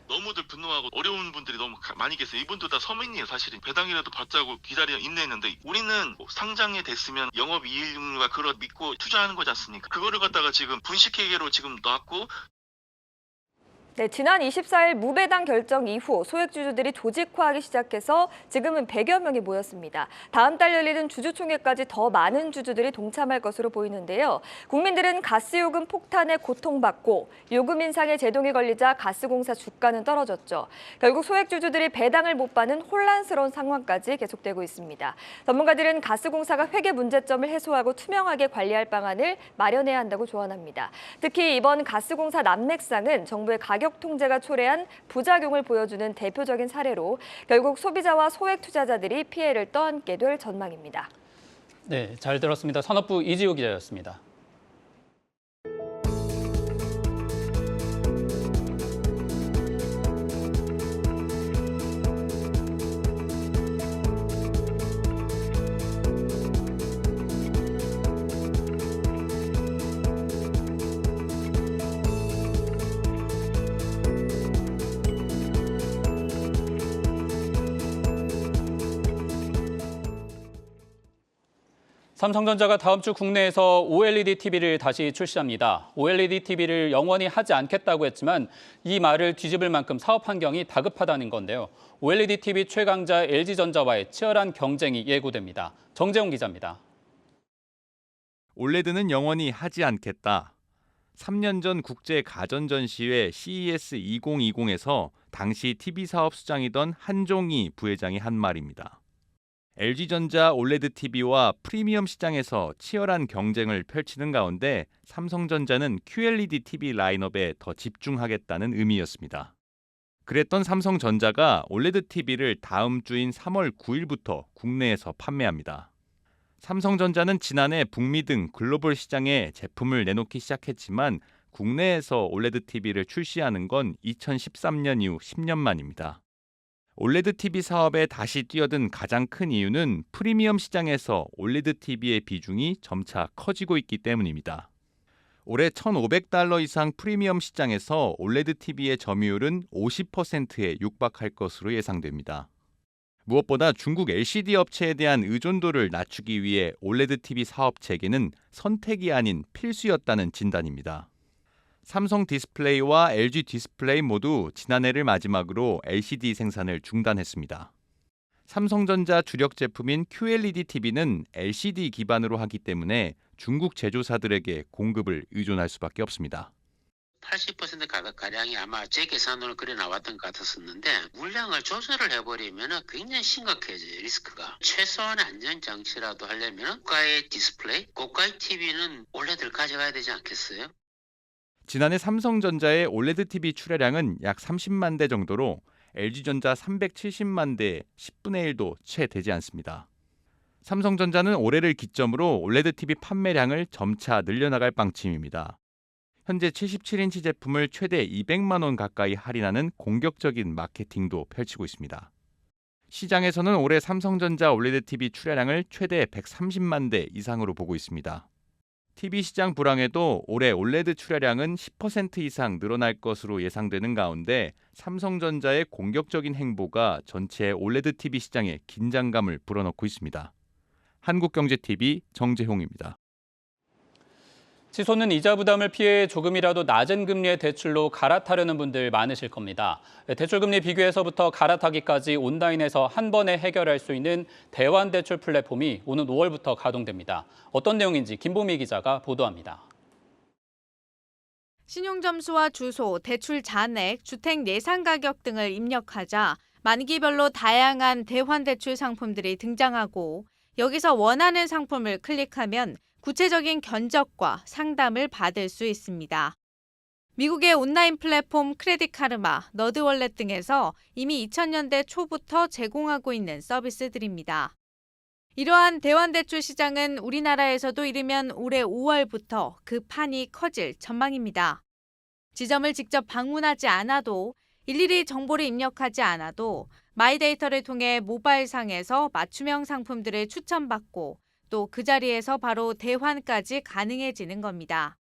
너무들 분노하고 어려운 분들이 너무 많이 계세요. 이분도 다 서민이에요. 사실은 배당이라도 받자고 기다려 인내했는데 우리는 상장이 됐으면 영업이익률과 그걸 믿고 투자하는 거지 않습니까? 그거를 갖다가 지금 분식회계로 지금 놨고 네, 지난 24일 무배당 결정 이후 소액주주들이 조직화하기 시작해서 지금은 100여 명이 모였습니다. 다음 달 열리는 주주총회까지 더 많은 주주들이 동참할 것으로 보이는데요. 국민들은 가스요금 폭탄에 고통받고 요금 인상에 제동이 걸리자 가스공사 주가는 떨어졌죠. 결국 소액주주들이 배당을 못 받는 혼란스러운 상황까지 계속되고 있습니다. 전문가들은 가스공사가 회계 문제점을 해소하고 투명하게 관리할 방안을 마련해야 한다고 조언합니다. 특히 이번 가스공사 남맥상은 정부의 가격 통제가 초래한 부작용을 보여주는 대표적인 사례로 결국 소비자와 소액 투자자들이 피해를 떠안게 될 전망입니다. 네, 잘 들었습니다. 산업부 이지호 기자였습니다. 삼성전자가 다음 주 국내에서 OLED TV를 다시 출시합니다. OLED TV를 영원히 하지 않겠다고 했지만 이 말을 뒤집을 만큼 사업 환경이 다급하다는 건데요. OLED TV 최강자 LG전자와의 치열한 경쟁이 예고됩니다. 정재훈 기자입니다. OLED는 영원히 하지 않겠다. 3년 전 국제 가전 전시회 CES 2020에서 당시 TV 사업 수장이던 한종희 부회장이 한 말입니다. LG전자 OLED TV와 프리미엄 시장에서 치열한 경쟁을 펼치는 가운데 삼성전자는 QLED TV 라인업에 더 집중하겠다는 의미였습니다. 그랬던 삼성전자가 OLED TV를 다음 주인 3월 9일부터 국내에서 판매합니다. 삼성전자는 지난해 북미 등 글로벌 시장에 제품을 내놓기 시작했지만 국내에서 OLED TV를 출시하는 건 2013년 이후 10년 만입니다. OLED TV 사업에 다시 뛰어든 가장 큰 이유는 프리미엄 시장에서 OLED TV의 비중이 점차 커지고 있기 때문입니다. 올해 $1,500 이상 프리미엄 시장에서 OLED TV의 점유율은 50%에 육박할 것으로 예상됩니다. 무엇보다 중국 LCD 업체에 대한 의존도를 낮추기 위해 OLED TV 사업 재개는 선택이 아닌 필수였다는 진단입니다. 삼성 디스플레이와 LG 디스플레이 모두 지난해를 마지막으로 LCD 생산을 중단했습니다. 삼성전자 주력 제품인 QLED TV는 LCD 기반으로 하기 때문에 중국 제조사들에게 공급을 의존할 수밖에 없습니다. 80% 가량이 아마 제 계산으로 그래 나왔던 것 같았었는데 물량을 조절을 해버리면 굉장히 심각해져요, 리스크가. 최소한의 안전장치라도 하려면 고가의 디스플레이, 고가의 TV는 OLED를 가져가야 되지 않겠어요? 지난해 삼성전자의 OLED TV 출하량은 약 30만 대 정도로 LG전자 370만 대의 10분의 1도 채 되지 않습니다. 삼성전자는 올해를 기점으로 OLED TV 판매량을 점차 늘려나갈 방침입니다. 현재 77인치 제품을 최대 200만 원 가까이 할인하는 공격적인 마케팅도 펼치고 있습니다. 시장에서는 올해 삼성전자 OLED TV 출하량을 최대 130만 대 이상으로 보고 있습니다. TV 시장 불황에도 올해 OLED 출하량은 10% 이상 늘어날 것으로 예상되는 가운데 삼성전자의 공격적인 행보가 전체 OLED TV 시장에 긴장감을 불어넣고 있습니다. 한국경제TV 정재홍입니다. 치솟는 이자 부담을 피해 조금이라도 낮은 금리의 대출로 갈아타려는 분들 많으실 겁니다. 대출금리 비교에서부터 갈아타기까지 온라인에서 한 번에 해결할 수 있는 대환대출 플랫폼이 오는 5월부터 가동됩니다. 어떤 내용인지 김보미 기자가 보도합니다. 신용점수와 주소, 대출 잔액, 주택 예상 가격 등을 입력하자 만기별로 다양한 대환대출 상품들이 등장하고 여기서 원하는 상품을 클릭하면 구체적인 견적과 상담을 받을 수 있습니다. 미국의 온라인 플랫폼 크레딧 카르마, 너드월렛 등에서 이미 2000년대 초부터 제공하고 있는 서비스들입니다. 이러한 대환대출 시장은 우리나라에서도 이르면 올해 5월부터 그 판이 커질 전망입니다. 지점을 직접 방문하지 않아도 일일이 정보를 입력하지 않아도 마이데이터를 통해 모바일상에서 맞춤형 상품들을 추천받고 또 그 자리에서 바로 대환까지 가능해지는 겁니다.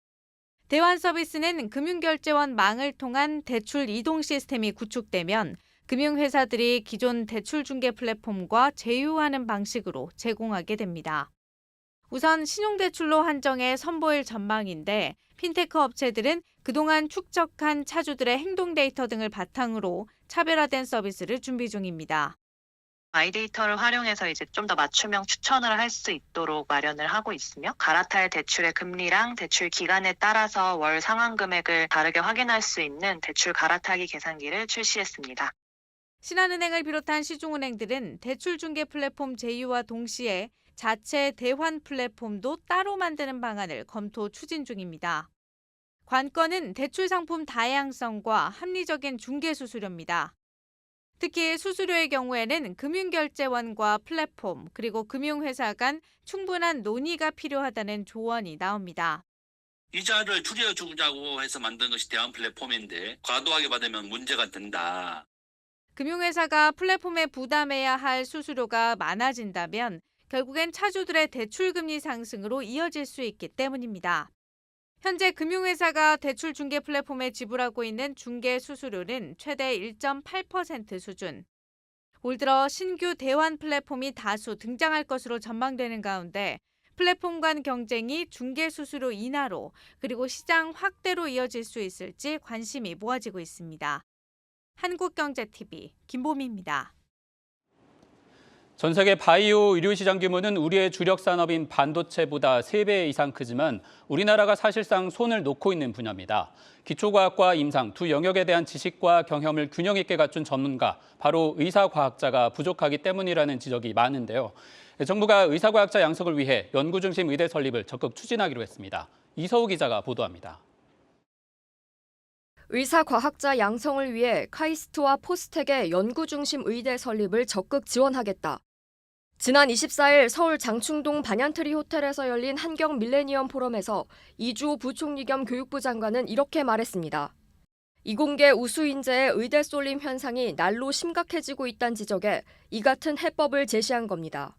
대환 서비스는 금융결제원 망을 통한 대출 이동 시스템이 구축되면 금융회사들이 기존 대출 중개 플랫폼과 제휴하는 방식으로 제공하게 됩니다. 우선 신용대출로 한정해 선보일 전망인데 핀테크 업체들은 그동안 축적한 차주들의 행동 데이터 등을 바탕으로 차별화된 서비스를 준비 중입니다. 아이데이터를 활용해서 이제 좀 더 맞춤형 추천을 할 수 있도록 마련을 하고 있으며 갈아탈 대출의 금리랑 대출 기간에 따라서 월 상환 금액을 다르게 확인할 수 있는 대출 갈아타기 계산기를 출시했습니다. 신한은행을 비롯한 시중은행들은 대출 중개 플랫폼 제휴와 동시에 자체 대환 플랫폼도 따로 만드는 방안을 검토 추진 중입니다. 관건은 대출 상품 다양성과 합리적인 중개 수수료입니다. 특히 수수료의 경우에는 금융결제원과 플랫폼 그리고 금융회사 간 충분한 논의가 필요하다는 조언이 나옵니다. 이자를 줄여주자고 해서 만든 것이 대환 플랫폼인데 과도하게 받으면 문제가 된다. 금융회사가 플랫폼에 부담해야 할 수수료가 많아진다면 결국엔 차주들의 대출금리 상승으로 이어질 수 있기 때문입니다. 현재 금융회사가 대출 중개 플랫폼에 지불하고 있는 중개 수수료는 최대 1.8% 수준. 올 들어 신규 대환 플랫폼이 다수 등장할 것으로 전망되는 가운데 플랫폼 간 경쟁이 중개 수수료 인하로 그리고 시장 확대로 이어질 수 있을지 관심이 모아지고 있습니다. 한국경제TV 김보미입니다. 전 세계 바이오 의료 시장 규모는 우리의 주력 산업인 반도체보다 3배 이상 크지만 우리나라가 사실상 손을 놓고 있는 분야입니다. 기초과학과 임상 두 영역에 대한 지식과 경험을 균형 있게 갖춘 전문가, 바로 의사과학자가 부족하기 때문이라는 지적이 많은데요. 정부가 의사과학자 양성을 위해 연구중심 의대 설립을 적극 추진하기로 했습니다. 이서우 기자가 보도합니다. 의사과학자 양성을 위해 카이스트와 포스텍의 연구중심 의대 설립을 적극 지원하겠다. 지난 24일 서울 장충동 반얀트리 호텔에서 열린 한경 밀레니엄 포럼에서 이주호 부총리 겸 교육부 장관은 이렇게 말했습니다. 이공계 우수 인재의 의대 쏠림 현상이 날로 심각해지고 있다는 지적에 이 같은 해법을 제시한 겁니다.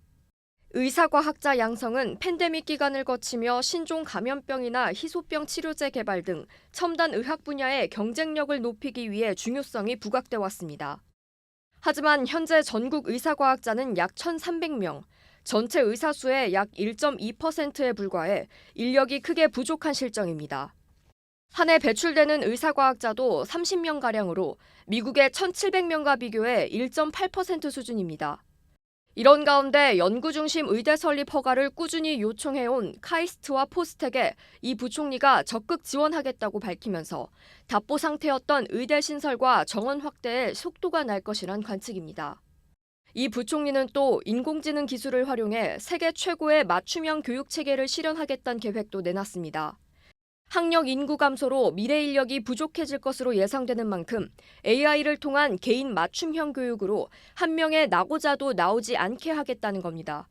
의사과학자 양성은 팬데믹 기간을 거치며 신종 감염병이나 희소병 치료제 개발 등 첨단 의학 분야의 경쟁력을 높이기 위해 중요성이 부각돼 왔습니다. 하지만 현재 전국 의사과학자는 약 1,300명, 전체 의사 수의 약 1.2%에 불과해 인력이 크게 부족한 실정입니다. 한 해 배출되는 의사과학자도 30명가량으로 미국의 1,700명과 비교해 1.8% 수준입니다. 이런 가운데 연구중심 의대 설립 허가를 꾸준히 요청해온 카이스트와 포스텍에 이 부총리가 적극 지원하겠다고 밝히면서 답보 상태였던 의대 신설과 정원 확대에 속도가 날 것이란 관측입니다. 이 부총리는 또 인공지능 기술을 활용해 세계 최고의 맞춤형 교육 체계를 실현하겠다는 계획도 내놨습니다. 학력 인구 감소로 미래 인력이 부족해질 것으로 예상되는 만큼 AI를 통한 개인 맞춤형 교육으로 한 명의 나고자도 나오지 않게 하겠다는 겁니다.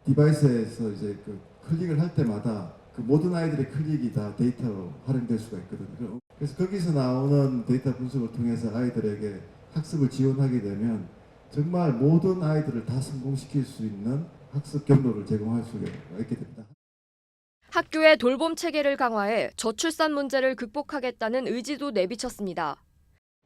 디바이스에서 이제 클릭을 할 때마다 모든 아이들의 클릭이 다 데이터로 활용될 수가 있거든요. 그래서 거기서 나오는 데이터 분석을 통해서 아이들에게 학습을 지원하게 되면 정말 모든 아이들을 다 성공시킬 수 있는 학습 경로를 제공할 수가 있게 됩니다. 학교의 돌봄 체계를 강화해 저출산 문제를 극복하겠다는 의지도 내비쳤습니다.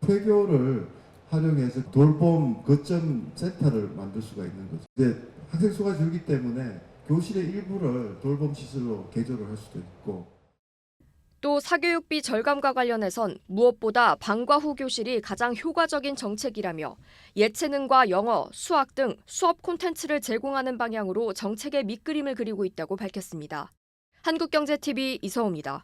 폐교를 활용해서 돌봄 거점 센터를 만들 수가 있는 거죠. 이제 학생 수가 줄기 때문에 교실의 일부를 돌봄 시설로 개조를 할 수도 있고. 또 사교육비 절감과 관련해선 무엇보다 방과 후 교실이 가장 효과적인 정책이라며 예체능과 영어, 수학 등 수업 콘텐츠를 제공하는 방향으로 정책의 밑그림을 그리고 있다고 밝혔습니다. 한국경제TV 이서우입니다.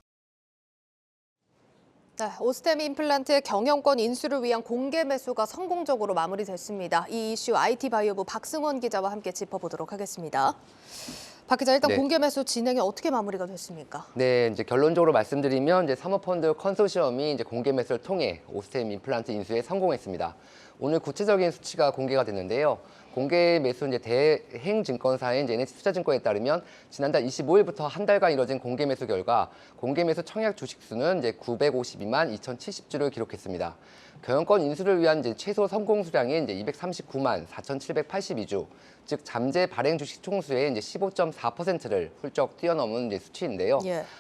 네, 오스템 임플란트 경영권 인수를 위한 공개 매수가 성공적으로 마무리됐습니다. 이 이슈 IT바이오부 박승원 기자와 함께 짚어보도록 하겠습니다. 박 기자, 일단 공개 매수 진행이 어떻게 마무리가 됐습니까? 네, 이제 결론적으로 말씀드리면 이제 사모펀드 컨소시엄이 이제 공개 매수를 통해 오스템 임플란트 인수에 성공했습니다. 오늘 구체적인 수치가 공개가 됐는데요. 공개 매수 이제 대행 증권사인 이제 NH투자증권에 따르면 지난달 25일부터 한 달간 이뤄진 공개 매수 결과 공개 매수 청약 주식 수는 이제 952만 2,070주를 기록했습니다. 경영권 인수를 위한 이제 최소 성공 수량이 이제 239만 4,782주, 즉 잠재 발행 주식 총수의 이제 15.4%를 훌쩍 뛰어넘은 이제 수치인데요.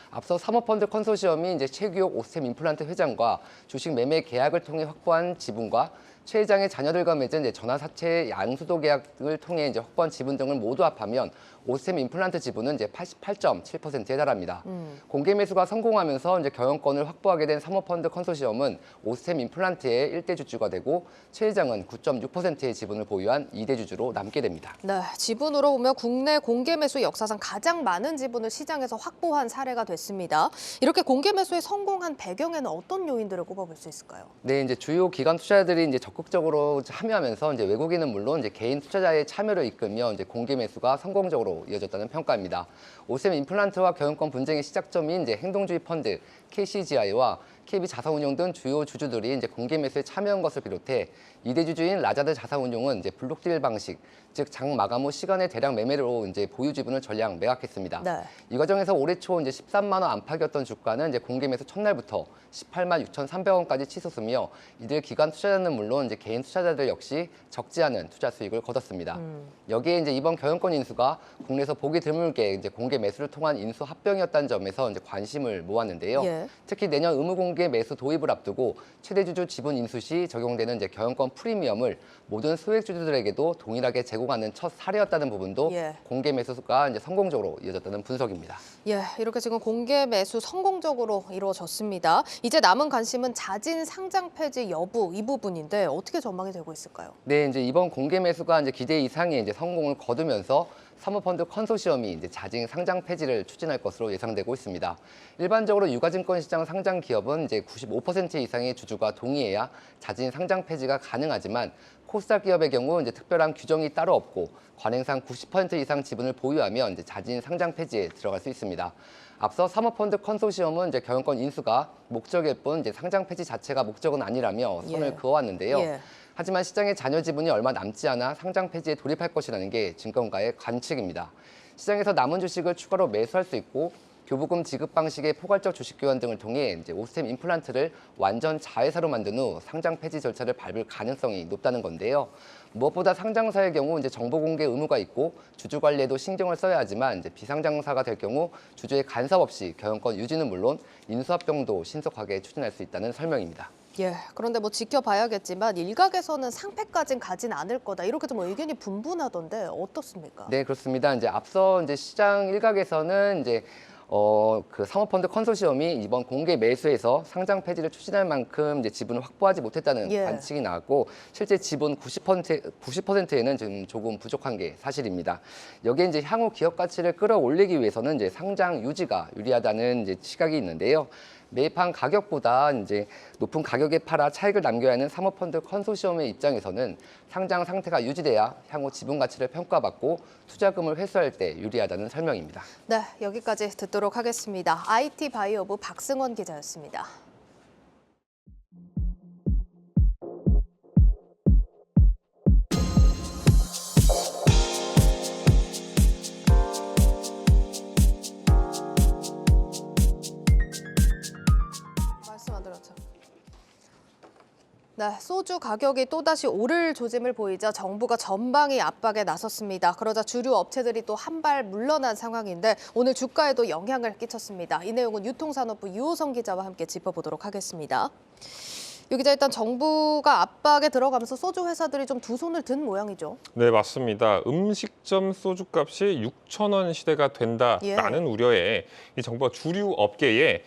앞서 사모펀드 컨소시엄이 이제 최규옥 오스템 임플란트 회장과 주식 매매 계약을 통해 확보한 지분과 최 회장의 자녀들과 맺은 이제 전화사채 양수도 계약을 통해 이제 확보한 지분 등을 모두 합하면 오스템 임플란트 지분은 이제 88.7%에 달합니다. 공개 매수가 성공하면서 이제 경영권을 확보하게 된 사모펀드 컨소시엄은 오스템 임플란트의 1대 주주가 되고 최 회장은 9.6%의 지분을 보유한 2대 주주로 남게 됩니다. 네, 지분으로 보면 국내 공개 매수 역사상 가장 많은 지분을 시장에서 확보한 사례가 됐습니다. 이렇게 공개 매수에 성공한 배경에는 어떤 요인들을 꼽아볼 수 있을까요? 네, 이제 주요 기관 투자자들이 이제 적극적으로 참여하면서 이제 외국인은 물론 이제 개인 투자자의 참여를 이끌며 이제 공개 매수가 성공적으로 이어졌다는 평가입니다. 오스템 임플란트와 경영권 분쟁의 시작점인 이제 행동주의 펀드 KCGI와 KB 자산운용 등 주요 주주들이 이제 공개 매수에 참여한 것을 비롯해 2대 주주인 라자드 자산운용은 이제 블록딜 방식, 즉 장 마감 후 시간의 대량 매매로 이제 보유 지분을 전량 매각했습니다. 네. 이 과정에서 올해 초 이제 13만 원 안팎이었던 주가는 이제 공개 매수 첫날부터 18만 6,300원까지 치솟으며 이들 기관 투자자는 물론 이제 개인 투자자들 역시 적지 않은 투자 수익을 거뒀습니다. 여기에 이제 이번 경영권 인수가 국내에서 보기 드물게 이제 공개 매수를 통한 인수 합병이었다는 점에서 이제 관심을 모았는데요. 예. 특히 내년 의무 공개 매수 도입을 앞두고 최대 주주 지분 인수 시 적용되는 이제 경영권 프리미엄을 모든 소액 주주들에게도 동일하게 제공하는 첫 사례였다는 부분도 예. 공개 매수가 이제 성공적으로 이어졌다는 분석입니다. 예, 이렇게 지금 공개 매수 성공적으로 이루어졌습니다. 이제 남은 관심은 자진 상장 폐지 여부 이 부분인데 어떻게 전망이 되고 있을까요? 네, 이제 이번 공개 매수가 이제 기대 이상의 이제 성공을 거두면서 사모펀드 컨소시엄이 이제 자진 상장 폐지를 추진할 것으로 예상되고 있습니다. 일반적으로 유가증권 시장 상장 기업은 이제 95% 이상의 주주가 동의해야 자진 상장 폐지가 가능하지만 코스닥 기업의 경우 이제 특별한 규정이 따로 없고 관행상 90% 이상 지분을 보유하면 이제 자진 상장 폐지에 들어갈 수 있습니다. 앞서 사모펀드 컨소시엄은 이제 경영권 인수가 목적일 뿐 이제 상장 폐지 자체가 목적은 아니라며 선을 예. 그어왔는데요. 예. 하지만 시장의 잔여 지분이 얼마 남지 않아 상장 폐지에 돌입할 것이라는 게 증권가의 관측입니다. 시장에서 남은 주식을 추가로 매수할 수 있고 교부금 지급 방식의 포괄적 주식 교환 등을 통해 이제 오스템 임플란트를 완전 자회사로 만든 후 상장 폐지 절차를 밟을 가능성이 높다는 건데요. 무엇보다 상장사의 경우 이제 정보 공개 의무가 있고 주주 관리에도 신경을 써야 하지만 이제 비상장사가 될 경우 주주의 간섭 없이 경영권 유지는 물론 인수합병도 신속하게 추진할 수 있다는 설명입니다. 예, 그런데 뭐 지켜봐야겠지만 일각에서는 상패까지는 가진 않을 거다 이렇게 좀 의견이 분분하던데 어떻습니까? 네, 그렇습니다. 이제 앞서 이제 시장 일각에서는 이제 그 사모펀드 컨소시엄이 이번 공개 매수에서 상장 폐지를 추진할 만큼 이제 지분을 확보하지 못했다는 예. 관측이 나왔고 실제 지분 90%에는 지금 조금 부족한 게 사실입니다. 여기에 이제 향후 기업 가치를 끌어올리기 위해서는 이제 상장 유지가 유리하다는 이제 시각이 있는데요. 매입한 가격보다 이제 높은 가격에 팔아 차익을 남겨야 하는 사모펀드 컨소시엄의 입장에서는 상장 상태가 유지돼야 향후 지분 가치를 평가받고 투자금을 회수할 때 유리하다는 설명입니다. 네, 여기까지 듣도록 하겠습니다. IT 바이오부 박승원 기자였습니다. 말씀 안 들었죠? 네, 소주 가격이 또다시 오를 조짐을 보이자 정부가 전방위 압박에 나섰습니다. 그러자 주류 업체들이 또 한 발 물러난 상황인데 오늘 주가에도 영향을 끼쳤습니다. 이 내용은 유통산업부 유호성 기자와 함께 짚어보도록 하겠습니다. 유 기자, 일단 정부가 압박에 들어가면서 소주 회사들이 좀 두 손을 든 모양이죠. 네, 맞습니다. 음식점 소주값이 6,000원 시대가 된다라는 우려에 이 정부가 주류 업계에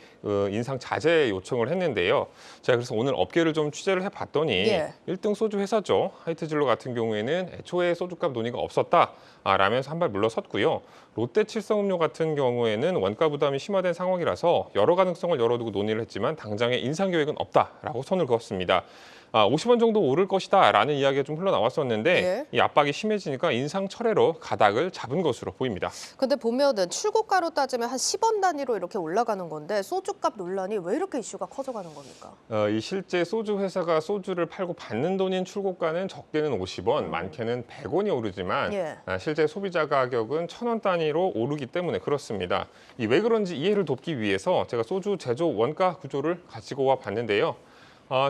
인상 자제 요청을 했는데요. 자, 그래서 오늘 업계를 좀 취재를 해봤더니 1등 소주 회사죠. 하이트진로 같은 경우에는 애초에 소주값 논의가 없었다라면서 한 발 물러섰고요. 롯데 칠성음료 같은 경우에는 원가 부담이 심화된 상황이라서 여러 가능성을 열어두고 논의를 했지만 당장의 인상 계획은 없다라고 선을 그었습니다. 50원 정도 오를 것이다라는 이야기가 좀 흘러나왔었는데 이 압박이 심해지니까 인상 철회로 가닥을 잡은 것으로 보입니다. 근데 보면은 출고가로 따지면 한 10원 단위로 이렇게 올라가는 건데 소주값 논란이 왜 이렇게 이슈가 커져가는 겁니까? 이 실제 소주 회사가 소주를 팔고 받는 돈인 출고가는 적게는 50원, 많게는 100원이 오르지만 실제 소비자 가격은 1,000원 단위로 오르기 때문에 그렇습니다. 왜 그런지 이해를 돕기 위해서 제가 소주 제조 원가 구조를 가지고 와 봤는데요.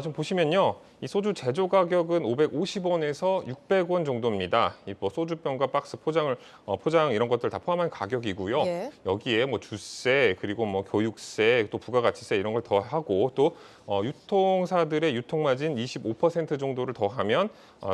좀 보시면요. 이 소주 제조 가격은 550원에서 600원 정도입니다. 이 뭐 소주병과 박스 포장 이런 것들 다 포함한 가격이고요. 예. 여기에 뭐 주세 그리고 뭐 교육세 또 부가가치세 이런 걸 더하고 또 유통사들의 유통마진 25% 정도를 더하면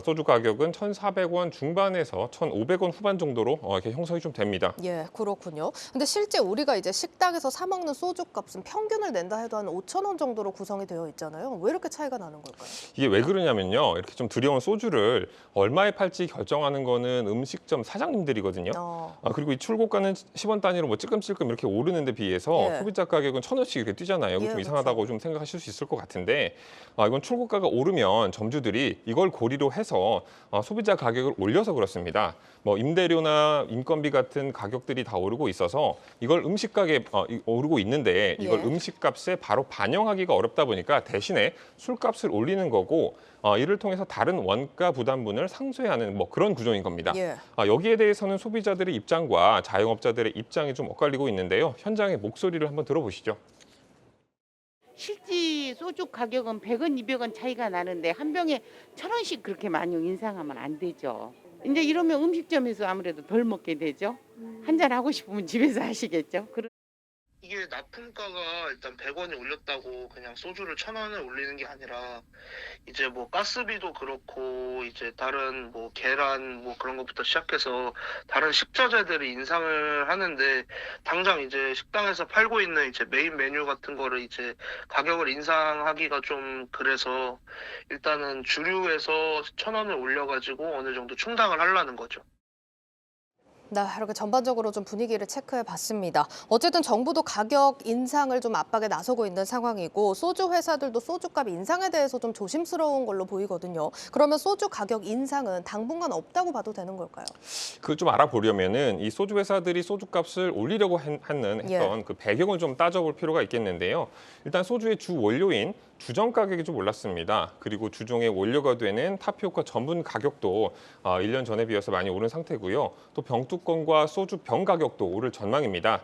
소주 가격은 1,400원 중반에서 1,500원 후반 정도로 이렇게 형성이 좀 됩니다. 예, 그렇군요. 근데 실제 우리가 이제 식당에서 사 먹는 소주값은 평균을 낸다 해도 한 5,000원 정도로 구성이 되어 있잖아요. 왜 이렇게 차이가 나는 걸까요? 이게 왜 그러냐면요. 이렇게 좀 들여온 소주를 얼마에 팔지 결정하는 거는 음식점 사장님들이거든요. 그리고 이 출고가는 10원 단위로 뭐 찔끔찔끔 이렇게 오르는 데 비해서 예. 소비자 가격은 1,000원씩 이렇게 뛰잖아요. 이거 예, 좀 이상하다고 좀 생각하실 수 있을 것 같은데 이건 출고가가 오르면 점주들이 이걸 고리로 해서 소비자 가격을 올려서 그렇습니다. 뭐 임대료나 인건비 같은 가격들이 다 오르고 있어서 이걸 음식가게 오르고 있는데 이걸 예. 음식값에 바로 반영하기가 어렵다 보니까 대신에 술값을 올리는 거고 이를 통해서 다른 원가 부담분을 상쇄하는 뭐 그런 구조인 겁니다. 예. 여기에 대해서는 소비자들의 입장과 자영업자들의 입장이 좀 엇갈리고 있는데요. 현장의 목소리를 한번 들어보시죠. 실제 소주 가격은 100원, 200원 차이가 나는데 한 병에 1,000원씩 그렇게 많이 인상하면 안 되죠. 이제 이러면 음식점에서 아무래도 덜 먹게 되죠. 한잔 하고 싶으면 집에서 하시겠죠. 이게 납품가가 일단 100원이 올렸다고 그냥 소주를 1,000원을 올리는 게 아니라 이제 뭐 가스비도 그렇고 이제 다른 뭐 계란 뭐 그런 것부터 시작해서 다른 식자재들이 인상을 하는데 당장 이제 식당에서 팔고 있는 이제 메인 메뉴 같은 거를 이제 가격을 인상하기가 좀 그래서 일단은 주류에서 1,000원을 올려가지고 어느 정도 충당을 하려는 거죠. 네, 이렇게 전반적으로 좀 분위기를 체크해 봤습니다. 어쨌든 정부도 가격 인상을 좀 압박에 나서고 있는 상황이고 소주 회사들도 소주값 인상에 대해서 좀 조심스러운 걸로 보이거든요. 그러면 소주 가격 인상은 당분간 없다고 봐도 되는 걸까요? 그걸 좀 알아보려면은 이 소주 회사들이 소주값을 올리려고 했던 그 배경을 좀 따져볼 필요가 있겠는데요. 일단 소주의 주 원료인 주정 가격이 좀 올랐습니다. 그리고 주종의 원료가 되는 타피오카 전분 가격도 1년 전에 비해서 많이 오른 상태고요. 또 병뚜껑과 소주 병 가격도 오를 전망입니다.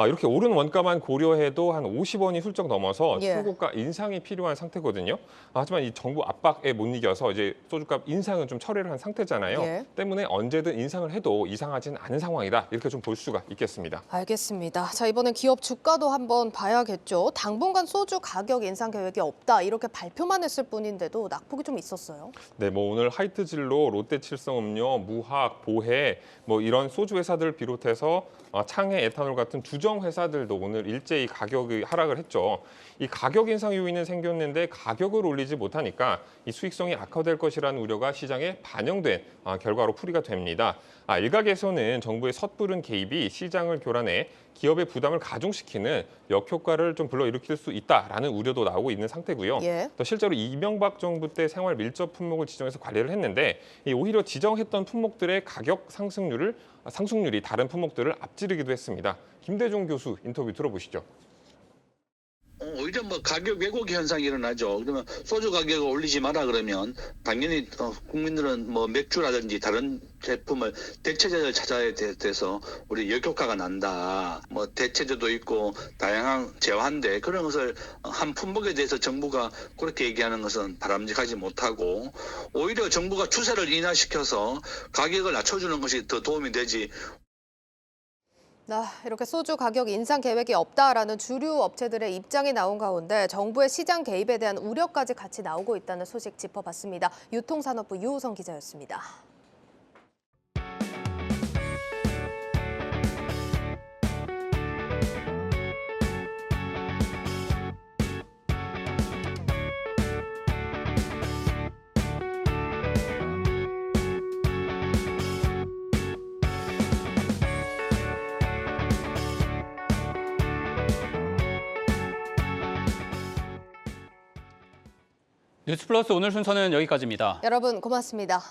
이렇게 오른 원가만 고려해도 한 50원이 훌쩍 넘어서 출고가 인상이 필요한 상태거든요. 하지만 이 정부 압박에 못 이겨서 이제 소주값 인상은 좀 철회를 한 상태잖아요. 때문에 언제든 인상을 해도 이상하진 않은 상황이다. 이렇게 좀 볼 수가 있겠습니다. 알겠습니다. 자, 이번엔 기업 주가도 한번 봐야겠죠. 당분간 소주 가격 인상 계획이 없다. 이렇게 발표만 했을 뿐인데도 낙폭이 좀 있었어요. 네, 뭐 오늘 하이트진로, 롯데칠성음료, 무학, 보혜 뭐 이런 소주 회사들 비롯해서 창해, 에탄올 같은 주정 회사들도 오늘 일제히 가격이 하락을 했죠. 이 가격 인상 요인은 생겼는데 가격을 올리지 못하니까 이 수익성이 악화될 것이라는 우려가 시장에 반영된 결과로 풀이가 됩니다. 일각에서는 정부의 섣부른 개입이 시장을 교란해 기업의 부담을 가중시키는 역효과를 좀 불러일으킬 수 있다라는 우려도 나오고 있는 상태고요. 또 실제로 이명박 정부 때 생활 밀접 품목을 지정해서 관리를 했는데 오히려 지정했던 품목들의 가격 상승률이 다른 품목들을 앞지르기도 했습니다. 김대중 교수 인터뷰 들어보시죠. 오히려 뭐 가격 왜곡 현상이 일어나죠. 그러면 소주 가격을 올리지 마라 그러면 당연히 국민들은 뭐 맥주라든지 다른 제품을 대체제를 찾아야 돼서 우리 역효과가 난다. 뭐 대체제도 있고 다양한 재화인데 그런 것을 한 품목에 대해서 정부가 그렇게 얘기하는 것은 바람직하지 못하고 오히려 정부가 추세를 인하시켜서 가격을 낮춰주는 것이 더 도움이 되지. 이렇게 소주 가격 인상 계획이 없다라는 주류 업체들의 입장이 나온 가운데 정부의 시장 개입에 대한 우려까지 같이 나오고 있다는 소식 짚어봤습니다. 유통산업부 유호성 기자였습니다. 뉴스플러스 오늘 순서는 여기까지입니다. 여러분 고맙습니다.